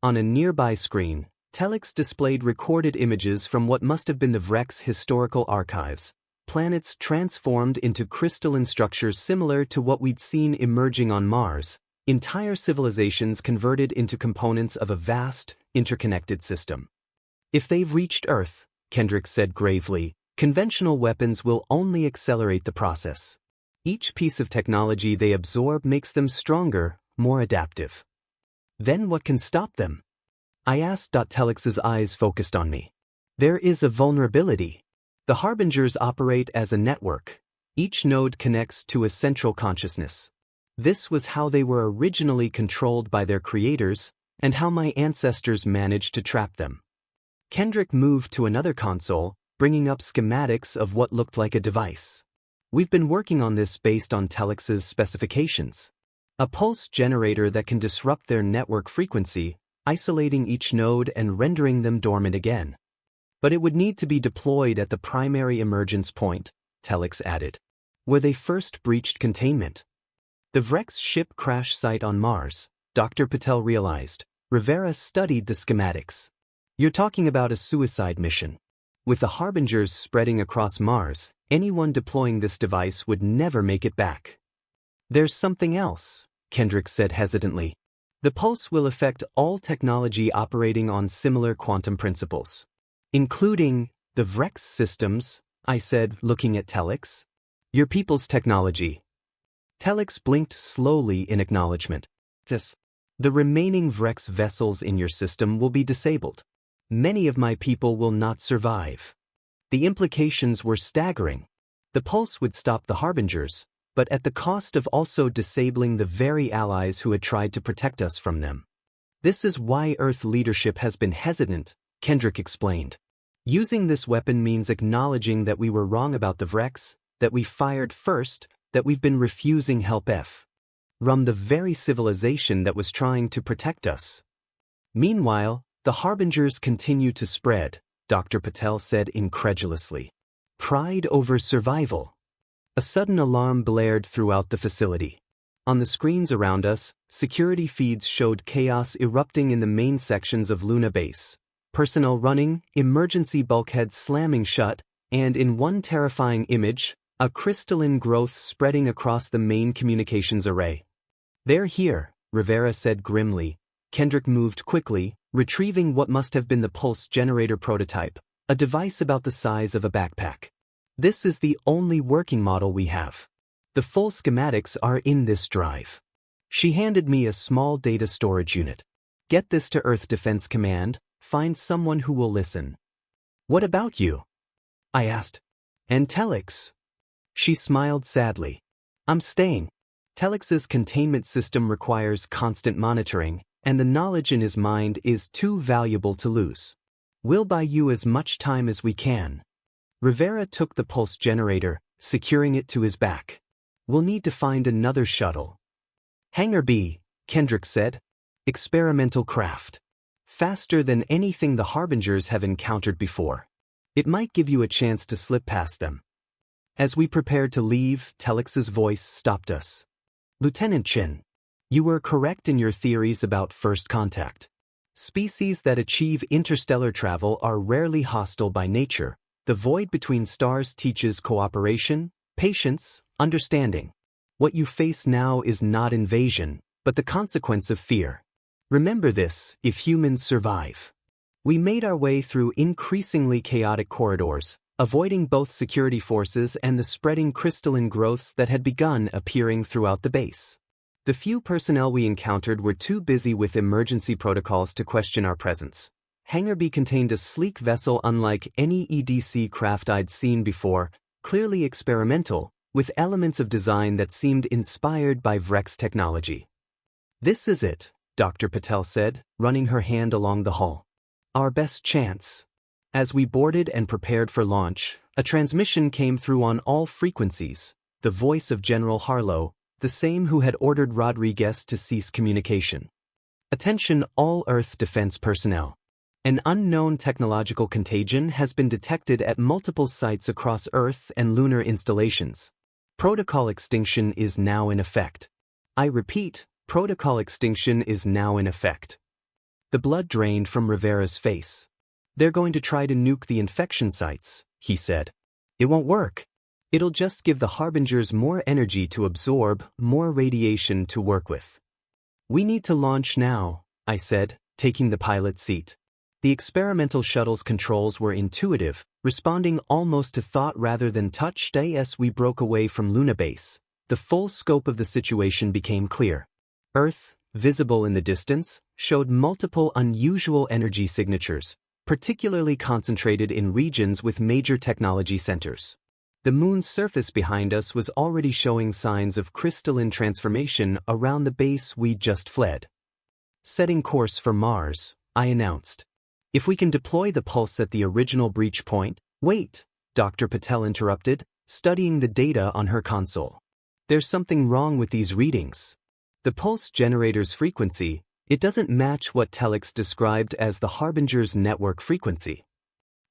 On a nearby screen, Telix displayed recorded images from what must have been the Vrex historical archives, planets transformed into crystalline structures similar to what we'd seen emerging on Mars, entire civilizations converted into components of a vast, interconnected system. "If they've reached Earth," Kendrick said gravely, "conventional weapons will only accelerate the process. Each piece of technology they absorb makes them stronger, more adaptive." "Then what can stop them?" I asked. Telix's eyes focused on me. "There is a vulnerability. The Harbingers operate as a network. Each node connects to a central consciousness. This was how they were originally controlled by their creators, and how my ancestors managed to trap them." Kendrick moved to another console, bringing up schematics of what looked like a device. "We've been working on this based on Telix's specifications. A pulse generator that can disrupt their network frequency, isolating each node and rendering them dormant again. But it would need to be deployed at the primary emergence point," Telix added, "where they first breached containment." The Vrex ship crash site on Mars, Dr. Patel realized. Rivera studied the schematics. "You're talking about a suicide mission. With the Harbingers spreading across Mars, anyone deploying this device would never make it back." "There's something else," Kendrick said hesitantly. "The pulse will affect all technology operating on similar quantum principles." "Including the Vrex systems," I said, looking at Telix. "Your people's technology." Telix blinked slowly in acknowledgement. "Yes. The remaining Vrex vessels in your system will be disabled. Many of my people will not survive." The implications were staggering. The pulse would stop the Harbingers, but at the cost of also disabling the very allies who had tried to protect us from them. "This is why Earth leadership has been hesitant," Kendrick explained. "Using this weapon means acknowledging that we were wrong about the Vrex, that we fired first, that we've been refusing help from the very civilization that was trying to protect us." "Meanwhile, the Harbingers continue to spread," Dr. Patel said incredulously. "Pride over survival." A sudden alarm blared throughout the facility. On the screens around us, security feeds showed chaos erupting in the main sections of Luna Base. Personnel running, emergency bulkheads slamming shut, and in one terrifying image, a crystalline growth spreading across the main communications array. "They're here," Rivera said grimly. Kendrick moved quickly, retrieving what must have been the pulse generator prototype, a device about the size of a backpack. "This is the only working model we have. The full schematics are in this drive." She handed me a small data storage unit. "Get this to Earth Defense Command, find someone who will listen." "What about you?" I asked. "And Telix?" She smiled sadly. "I'm staying. Telex's containment system requires constant monitoring, and the knowledge in his mind is too valuable to lose. We'll buy you as much time as we can. Rivera took the pulse generator, securing it to his back. We'll need to find another shuttle. Hangar B, Kendrick said. Experimental craft. Faster than anything the Harbingers have encountered before. It might give you a chance to slip past them. As we prepared to leave, Telex's voice stopped us. Lieutenant Chin, you were correct in your theories about first contact. Species that achieve interstellar travel are rarely hostile by nature. The void between stars teaches cooperation, patience, understanding. What you face now is not invasion, but the consequence of fear. Remember this, if humans survive. We made our way through increasingly chaotic corridors, avoiding both security forces and the spreading crystalline growths that had begun appearing throughout the base. The few personnel we encountered were too busy with emergency protocols to question our presence. Hangar B contained a sleek vessel unlike any EDC craft I'd seen before, clearly experimental, with elements of design that seemed inspired by Vrex technology. This is it, Dr. Patel said, running her hand along the hull. Our best chance. As we boarded and prepared for launch, a transmission came through on all frequencies, the voice of General Harlow, the same who had ordered Rodriguez to cease communication. Attention all Earth defense personnel. An unknown technological contagion has been detected at multiple sites across Earth and lunar installations. Protocol extinction is now in effect. I repeat, protocol extinction is now in effect. The blood drained from Rivera's face. They're going to try to nuke the infection sites, he said. It won't work. It'll just give the Harbingers more energy to absorb, more radiation to work with. We need to launch now, I said, taking the pilot seat. The experimental shuttle's controls were intuitive, responding almost to thought rather than touch. As we broke away from Luna Base, the full scope of the situation became clear. Earth, visible in the distance, showed multiple unusual energy signatures, particularly concentrated in regions with major technology centers. The moon's surface behind us was already showing signs of crystalline transformation around the base we'd just fled. Setting course for Mars, I announced. If we can deploy the pulse at the original breach point— Wait, Dr. Patel interrupted, studying the data on her console. There's something wrong with these readings. The pulse generator's frequency, it doesn't match what Telex described as the Harbinger's network frequency.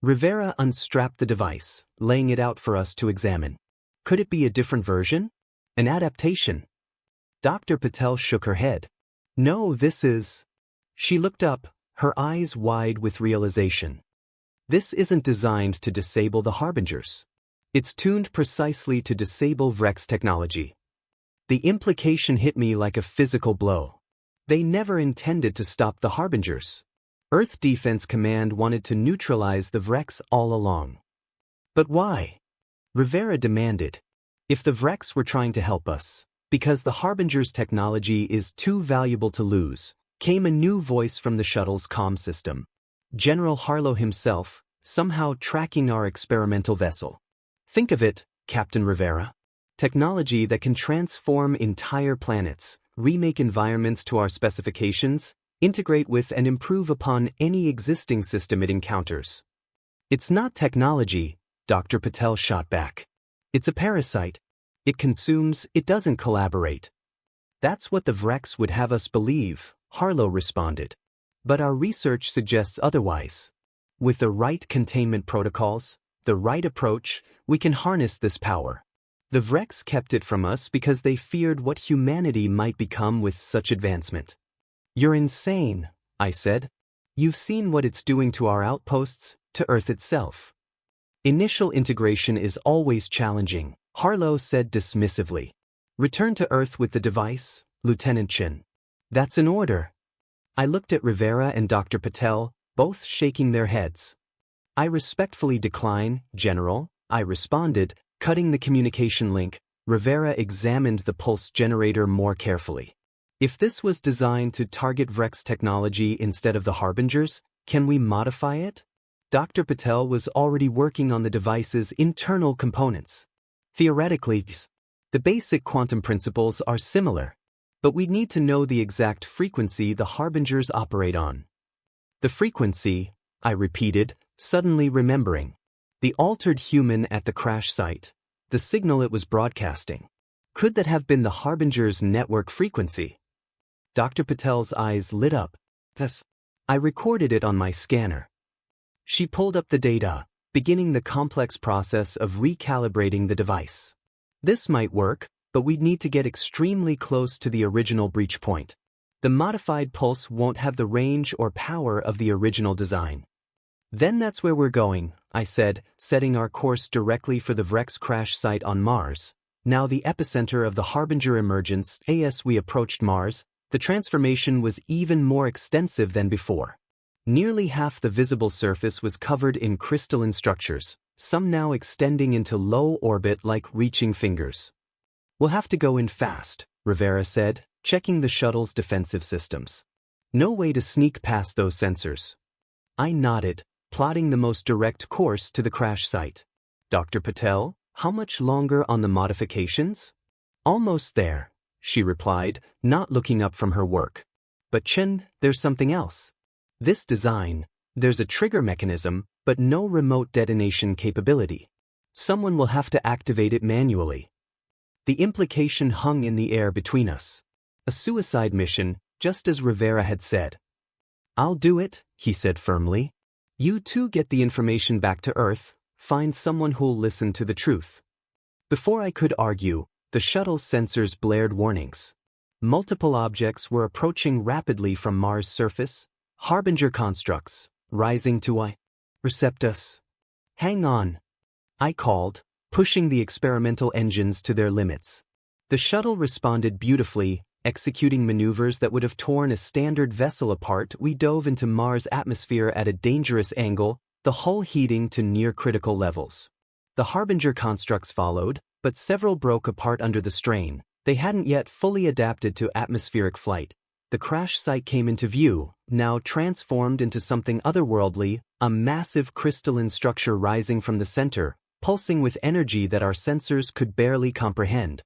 Rivera unstrapped the device, laying it out for us to examine. Could it be a different version? An adaptation? Dr. Patel shook her head. No, this is— She looked up, her eyes wide with realization. This isn't designed to disable the Harbingers. It's tuned precisely to disable Vrex technology. The implication hit me like a physical blow. They never intended to stop the Harbingers. Earth Defense Command wanted to neutralize the Vrex all along. But why? Rivera demanded. If the Vrex were trying to help us, because the Harbinger's technology is too valuable to lose, came a new voice from the shuttle's comm system. General Harlow himself, somehow tracking our experimental vessel. Think of it, Captain Rivera. Technology that can transform entire planets, remake environments to our specifications, integrate with and improve upon any existing system it encounters. It's not technology, Dr. Patel shot back. It's a parasite. It consumes, it doesn't collaborate. That's what the Vrex would have us believe, Harlow responded. But our research suggests otherwise. With the right containment protocols, the right approach, we can harness this power. The Vrex kept it from us because they feared what humanity might become with such advancement. You're insane, I said. You've seen what it's doing to our outposts, to Earth itself. Initial integration is always challenging, Harlow said dismissively. Return to Earth with the device, Lieutenant Chin. That's an order. I looked at Rivera and Dr. Patel, both shaking their heads. I respectfully decline, General, I responded, cutting the communication link. Rivera examined the pulse generator more carefully. If this was designed to target Vrex technology instead of the Harbingers, can we modify it? Dr. Patel was already working on the device's internal components. Theoretically, The basic quantum principles are similar, but we'd need to know the exact frequency the harbingers operate on. The frequency, I repeated, suddenly remembering. The altered human at the crash site. The signal it was broadcasting. Could that have been the harbinger's network frequency? Dr. Patel's eyes lit up. Yes. I recorded it on my scanner. She pulled up the data, beginning the complex process of recalibrating the device. This might work, but we'd need to get extremely close to the original breach point. The modified pulse won't have the range or power of the original design. Then that's where we're going, I said, setting our course directly for the Vrex crash site on Mars. Now the epicenter of the Harbinger emergence. As we approached Mars, the transformation was even more extensive than before. Nearly half the visible surface was covered in crystalline structures, some now extending into low orbit like reaching fingers. We'll have to go in fast, Rivera said, checking the shuttle's defensive systems. No way to sneak past those sensors. I nodded, plotting the most direct course to the crash site. Dr. Patel, how much longer on the modifications? Almost there, she replied, not looking up from her work. But Chen, there's something else. This design, there's a trigger mechanism, but no remote detonation capability. Someone will have to activate it manually. The implication hung in the air between us. A suicide mission, just as Rivera had said. I'll do it, he said firmly. You two get the information back to Earth, find someone who'll listen to the truth. Before I could argue, the shuttle's sensors blared warnings. Multiple objects were approaching rapidly from Mars' surface, harbinger constructs, rising to recept us. Hang on, I called, pushing the experimental engines to their limits. The shuttle responded beautifully, executing maneuvers that would have torn a standard vessel apart. We dove into Mars' atmosphere at a dangerous angle, the hull heating to near-critical levels. The Harbinger constructs followed, but several broke apart under the strain. They hadn't yet fully adapted to atmospheric flight. The crash site came into view, now transformed into something otherworldly, a massive crystalline structure rising from the center, pulsing with energy that our sensors could barely comprehend.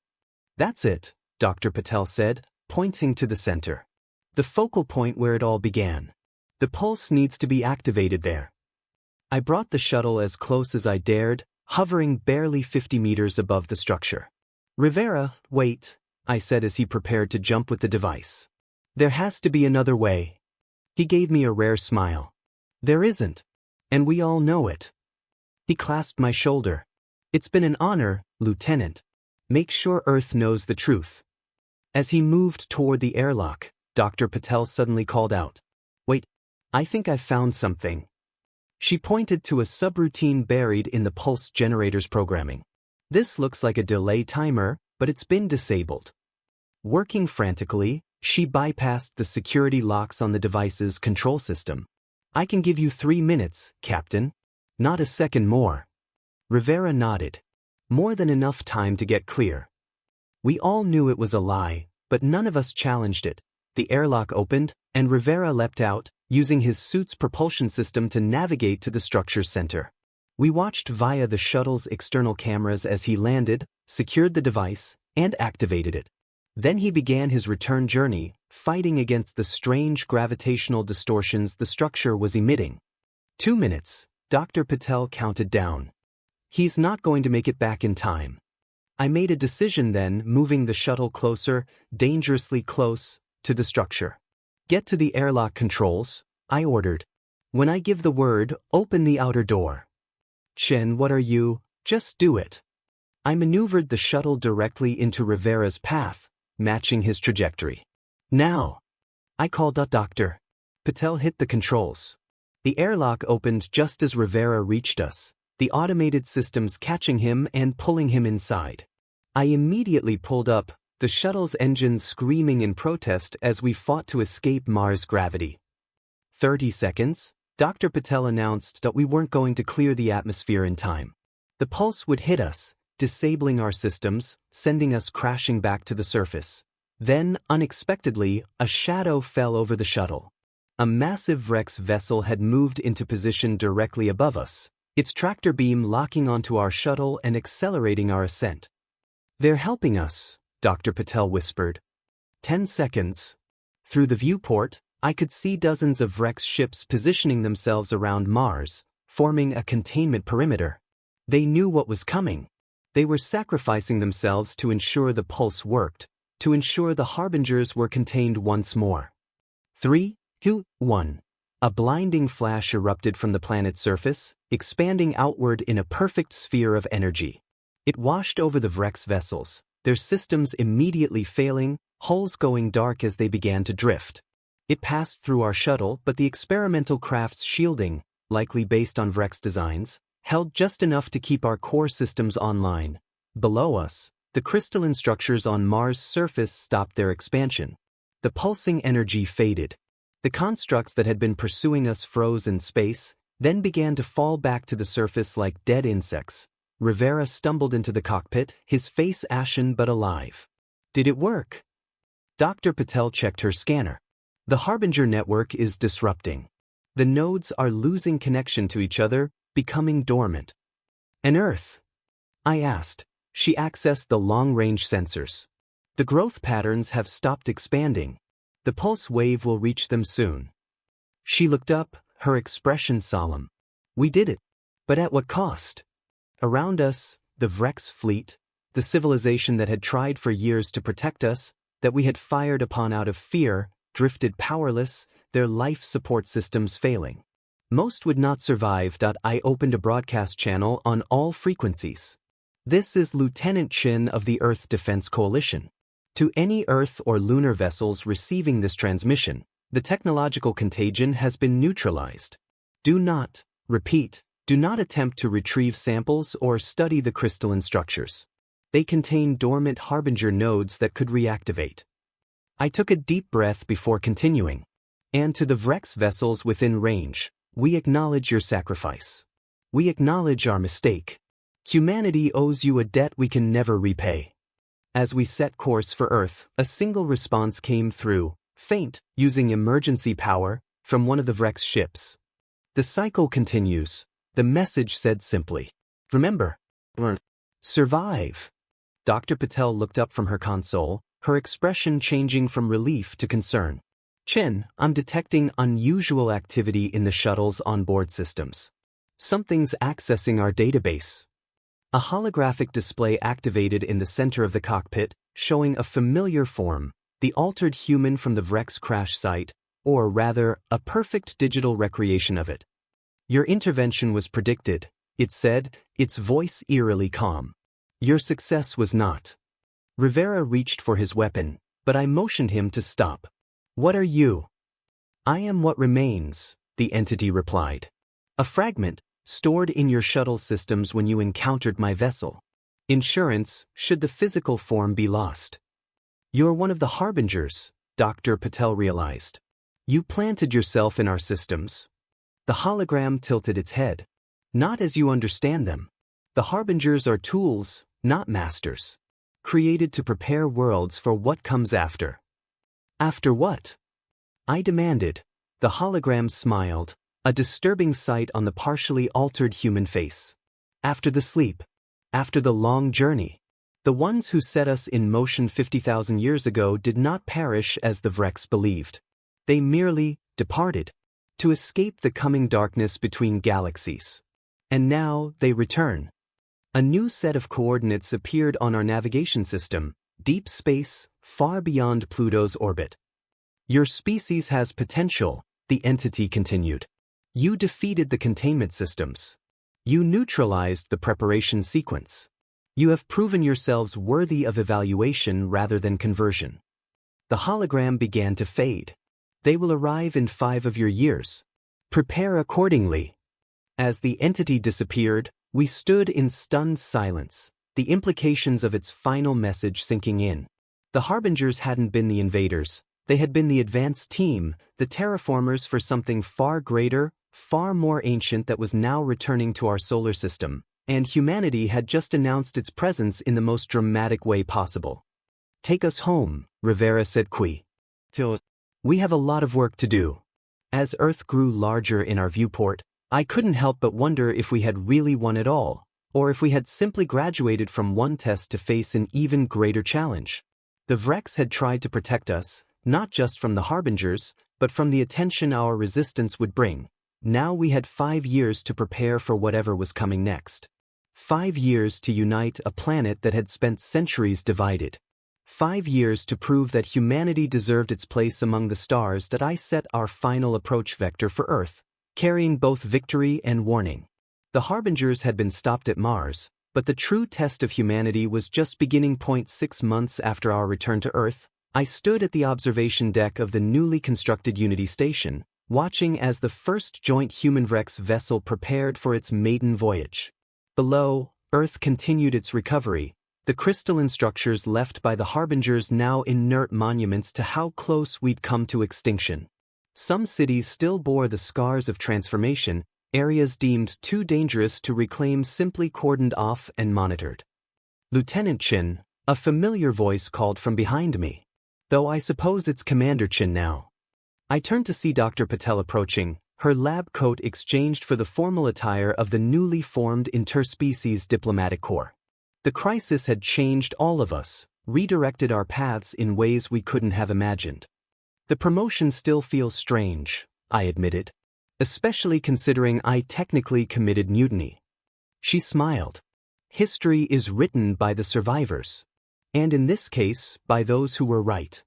That's it, Dr. Patel said, pointing to the center. The focal point where it all began. The pulse needs to be activated there. I brought the shuttle as close as I dared, hovering barely 50 meters above the structure. Rivera, wait, I said as he prepared to jump with the device. There has to be another way. He gave me a rare smile. There isn't. And we all know it. He clasped my shoulder. It's been an honor, Lieutenant. Make sure Earth knows the truth. As he moved toward the airlock, Dr. Patel suddenly called out. Wait, I think I've found something. She pointed to a subroutine buried in the pulse generator's programming. This looks like a delay timer, but it's been disabled. Working frantically, she bypassed the security locks on the device's control system. I can give you 3 minutes, Captain. Not a second more. Rivera nodded. More than enough time to get clear. We all knew it was a lie, but none of us challenged it. The airlock opened, and Rivera leapt out, using his suit's propulsion system to navigate to the structure's center. We watched via the shuttle's external cameras as he landed, secured the device, and activated it. Then he began his return journey, fighting against the strange gravitational distortions the structure was emitting. 2 minutes, Dr. Patel counted down. He's not going to make it back in time. I made a decision then, moving the shuttle closer, dangerously close, to the structure. Get to the airlock controls, I ordered. When I give the word, open the outer door. Chen, what are you? Just do it. I maneuvered the shuttle directly into Rivera's path, matching his trajectory. Now! I called out Dr. Patel hit the controls. The airlock opened just as Rivera reached us, the automated systems catching him and pulling him inside. I immediately pulled up, the shuttle's engines screaming in protest as we fought to escape Mars' gravity. 30 seconds, Dr. Patel announced that we weren't going to clear the atmosphere in time. The pulse would hit us, disabling our systems, sending us crashing back to the surface. Then, unexpectedly, a shadow fell over the shuttle. A massive Vrex vessel had moved into position directly above us, its tractor beam locking onto our shuttle and accelerating our ascent. They're helping us, Dr. Patel whispered. 10 seconds. Through the viewport, I could see dozens of Rex ships positioning themselves around Mars, forming a containment perimeter. They knew what was coming. They were sacrificing themselves to ensure the pulse worked, to ensure the harbingers were contained once more. 3, 2, 1. A blinding flash erupted from the planet's surface, expanding outward in a perfect sphere of energy. It washed over the Vrex vessels, their systems immediately failing, hulls going dark as they began to drift. It passed through our shuttle, but the experimental craft's shielding, likely based on Vrex designs, held just enough to keep our core systems online. Below us, the crystalline structures on Mars' surface stopped their expansion. The pulsing energy faded. The constructs that had been pursuing us froze in space, then began to fall back to the surface like dead insects. Rivera stumbled into the cockpit, his face ashen but alive. Did it work? Dr. Patel checked her scanner. The Harbinger network is disrupting. The nodes are losing connection to each other, becoming dormant. And Earth? I asked. She accessed the long-range sensors. The growth patterns have stopped expanding. The pulse wave will reach them soon. She looked up, her expression solemn. We did it. But at what cost? Around us, the Vrex fleet, the civilization that had tried for years to protect us, that we had fired upon out of fear, drifted powerless, their life support systems failing. Most would not survive. I opened a broadcast channel on all frequencies. This is Lieutenant Chin of the Earth Defense Coalition. To any Earth or lunar vessels receiving this transmission, the technological contagion has been neutralized. Do not, repeat, do not attempt to retrieve samples or study the crystalline structures. They contain dormant Harbinger nodes that could reactivate. I took a deep breath before continuing. And to the Vrex vessels within range, we acknowledge your sacrifice. We acknowledge our mistake. Humanity owes you a debt we can never repay. As we set course for Earth, a single response came through, faint, using emergency power, from one of the Vrex ships. The cycle continues, the message said simply. Remember, learn, survive. Dr. Patel looked up from her console, her expression changing from relief to concern. Chin, I'm detecting unusual activity in the shuttle's onboard systems. Something's accessing our database. A holographic display activated in the center of the cockpit, showing a familiar form, the altered human from the Vrex crash site, or rather, a perfect digital recreation of it. Your intervention was predicted, it said, its voice eerily calm. Your success was not. Rivera reached for his weapon, but I motioned him to stop. What are you? I am what remains, the entity replied. A fragment, stored in your shuttle systems when you encountered my vessel. Insurance, should the physical form be lost. You're one of the harbingers, Dr. Patel realized. You planted yourself in our systems. The hologram tilted its head. Not as you understand them. The harbingers are tools, not masters. Created to prepare worlds for what comes after. After what? I demanded. The hologram smiled, a disturbing sight on the partially altered human face. After the sleep. After the long journey. The ones who set us in motion 50,000 years ago did not perish as the Vrex believed. They merely departed. To escape the coming darkness between galaxies. And now they return. A new set of coordinates appeared on our navigation system, deep space, far beyond Pluto's orbit. Your species has potential, the entity continued. You defeated the containment systems. You neutralized the preparation sequence. You have proven yourselves worthy of evaluation rather than conversion. The hologram began to fade. They will arrive in 5 of your years. Prepare accordingly. As the entity disappeared, we stood in stunned silence, the implications of its final message sinking in. The harbingers hadn't been the invaders, they had been the advanced team, the terraformers for something far greater, far more ancient that was now returning to our solar system, and humanity had just announced its presence in the most dramatic way possible. Take us home, Rivera said quietly. We have a lot of work to do. As Earth grew larger in our viewport, I couldn't help but wonder if we had really won it all, or if we had simply graduated from one test to face an even greater challenge. The Vrex had tried to protect us, not just from the Harbingers, but from the attention our resistance would bring. Now we had 5 years to prepare for whatever was coming next. 5 years to unite a planet that had spent centuries divided. 5 years to prove that humanity deserved its place among the stars. That I set our final approach vector for Earth, carrying both victory and warning. The Harbingers had been stopped at Mars, but the true test of humanity was just beginning. 6 months after our return to Earth, I stood at the observation deck of the newly constructed Unity Station, watching as the first joint human-Vrex vessel prepared for its maiden voyage. Below, Earth continued its recovery, the crystalline structures left by the Harbingers now inert monuments to how close we'd come to extinction. Some cities still bore the scars of transformation, areas deemed too dangerous to reclaim simply cordoned off and monitored. Lieutenant Chin, a familiar voice called from behind me. Though I suppose it's Commander Chin now. I turned to see Dr. Patel approaching, her lab coat exchanged for the formal attire of the newly formed interspecies diplomatic corps. The crisis had changed all of us, redirected our paths in ways we couldn't have imagined. The promotion still feels strange, I admitted, especially considering I technically committed mutiny. She smiled. History is written by the survivors. And in this case, by those who were right.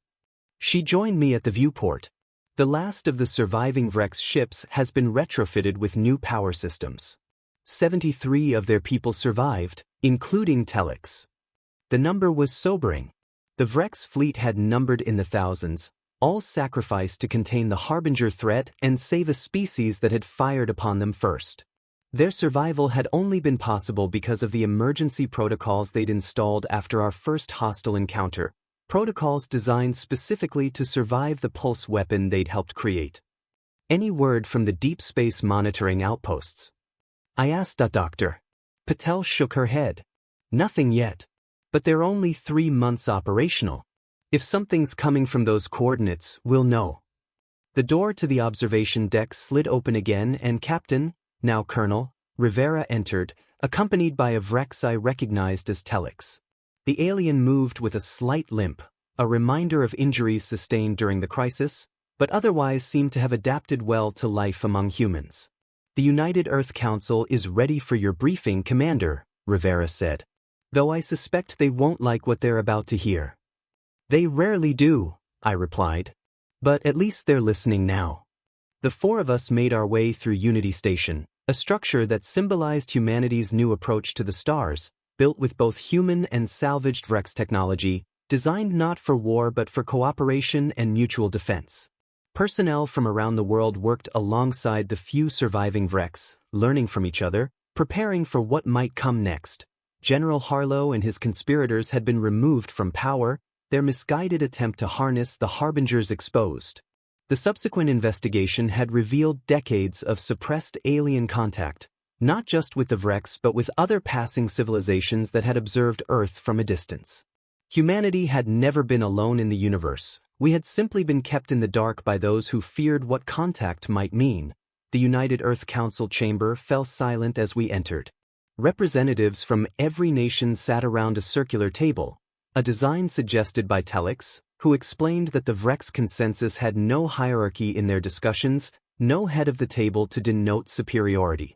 She joined me at the viewport. The last of the surviving Vrex ships has been retrofitted with new power systems. 73 of their people survived, including Telex. The number was sobering. The Vrex fleet had numbered in the thousands, all sacrificed to contain the Harbinger threat and save a species that had fired upon them first. Their survival had only been possible because of the emergency protocols they'd installed after our first hostile encounter, protocols designed specifically to survive the pulse weapon they'd helped create. Any word from the deep space monitoring outposts? I asked Dr. Patel shook her head. Nothing yet. But they're only 3 months operational. If something's coming from those coordinates, we'll know. The door to the observation deck slid open again and Captain, now Colonel, Rivera entered, accompanied by a Vrex I recognized as Telex. The alien moved with a slight limp, a reminder of injuries sustained during the crisis, but otherwise seemed to have adapted well to life among humans. The United Earth Council is ready for your briefing, Commander, Rivera said. Though I suspect they won't like what they're about to hear. They rarely do, I replied. But at least they're listening now. The 4 of us made our way through Unity Station, a structure that symbolized humanity's new approach to the stars, built with both human and salvaged Vrex technology, designed not for war but for cooperation and mutual defense. Personnel from around the world worked alongside the few surviving Vrex, learning from each other, preparing for what might come next. General Harlow and his conspirators had been removed from power, their misguided attempt to harness the Harbingers exposed. The subsequent investigation had revealed decades of suppressed alien contact, not just with the Vrex but with other passing civilizations that had observed Earth from a distance. Humanity had never been alone in the universe. We had simply been kept in the dark by those who feared what contact might mean. The United Earth Council chamber fell silent as we entered. Representatives from every nation sat around a circular table, a design suggested by Telex, who explained that the Vrex consensus had no hierarchy in their discussions, no head of the table to denote superiority.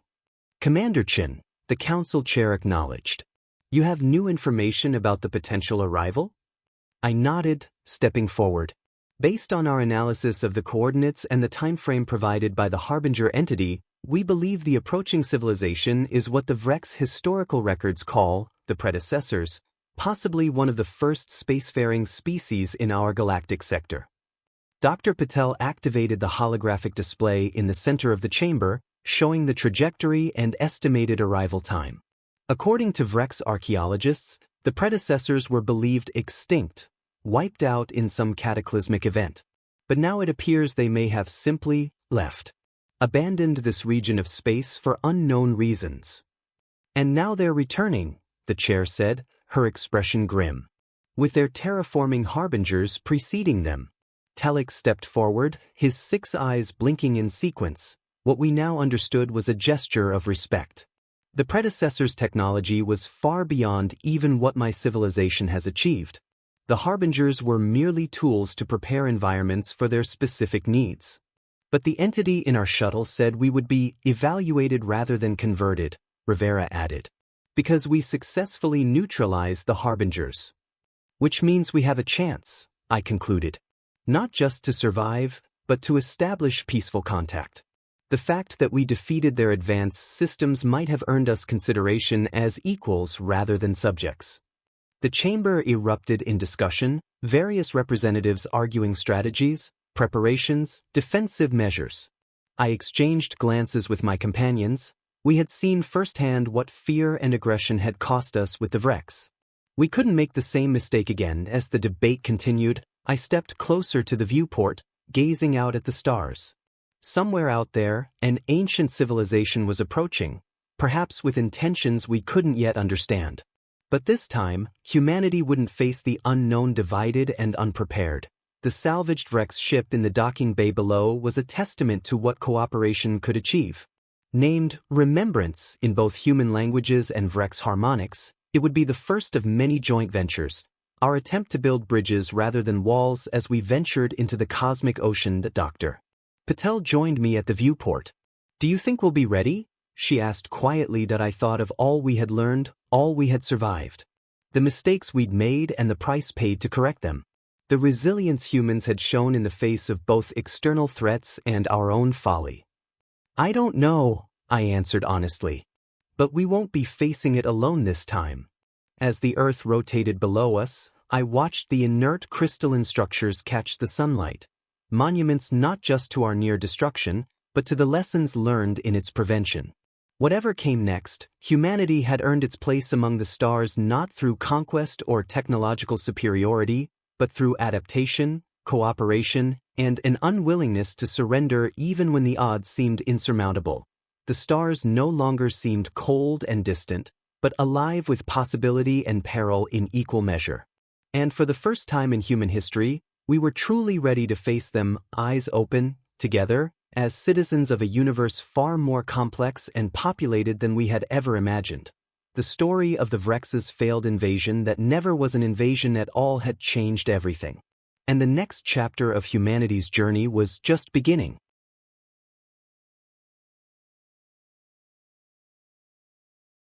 Commander Chin, the council chair acknowledged. You have new information about the potential arrival? I nodded, stepping forward. Based on our analysis of the coordinates and the timeframe provided by the Harbinger entity, we believe the approaching civilization is what the Vrex historical records call the predecessors, possibly one of the first spacefaring species in our galactic sector. Dr. Patel activated the holographic display in the center of the chamber, showing the trajectory and estimated arrival time. According to Vrex archaeologists, the predecessors were believed extinct, wiped out in some cataclysmic event. But now it appears they may have simply left, abandoned this region of space for unknown reasons. And now they're returning, the chair said, her expression grim. With their terraforming harbingers preceding them. Telex stepped forward, his 6 eyes blinking in sequence. What we now understood was a gesture of respect. The predecessor's technology was far beyond even what my civilization has achieved. The harbingers were merely tools to prepare environments for their specific needs. But the entity in our shuttle said we would be evaluated rather than converted, Rivera added. Because we successfully neutralized the harbingers. Which means we have a chance, I concluded. Not just to survive, but to establish peaceful contact. The fact that we defeated their advanced systems might have earned us consideration as equals rather than subjects. The chamber erupted in discussion, various representatives arguing strategies, preparations, defensive measures. I exchanged glances with my companions. We had seen firsthand what fear and aggression had cost us with the Vrex. We couldn't make the same mistake again. As the debate continued, I stepped closer to the viewport, gazing out at the stars. Somewhere out there, an ancient civilization was approaching, perhaps with intentions we couldn't yet understand. But this time, humanity wouldn't face the unknown divided and unprepared. The salvaged Vrex ship in the docking bay below was a testament to what cooperation could achieve. Named Remembrance in both human languages and Vrex harmonics, it would be the first of many joint ventures, our attempt to build bridges rather than walls as we ventured into the cosmic ocean. Dr. Patel joined me at the viewport. "Do you think we'll be ready?" she asked quietly. I thought of all we had learned, all we had survived. The mistakes we'd made and the price paid to correct them. The resilience humans had shown in the face of both external threats and our own folly. "I don't know," I answered honestly. "But we won't be facing it alone this time." As the Earth rotated below us, I watched the inert crystalline structures catch the sunlight. Monuments not just to our near destruction, but to the lessons learned in its prevention. Whatever came next, humanity had earned its place among the stars not through conquest or technological superiority, but through adaptation, cooperation, and an unwillingness to surrender even when the odds seemed insurmountable. The stars no longer seemed cold and distant, but alive with possibility and peril in equal measure. And for the first time in human history, we were truly ready to face them, eyes open, together, as citizens of a universe far more complex and populated than we had ever imagined. The story of the Vrex's failed invasion that never was an invasion at all had changed everything. And the next chapter of humanity's journey was just beginning.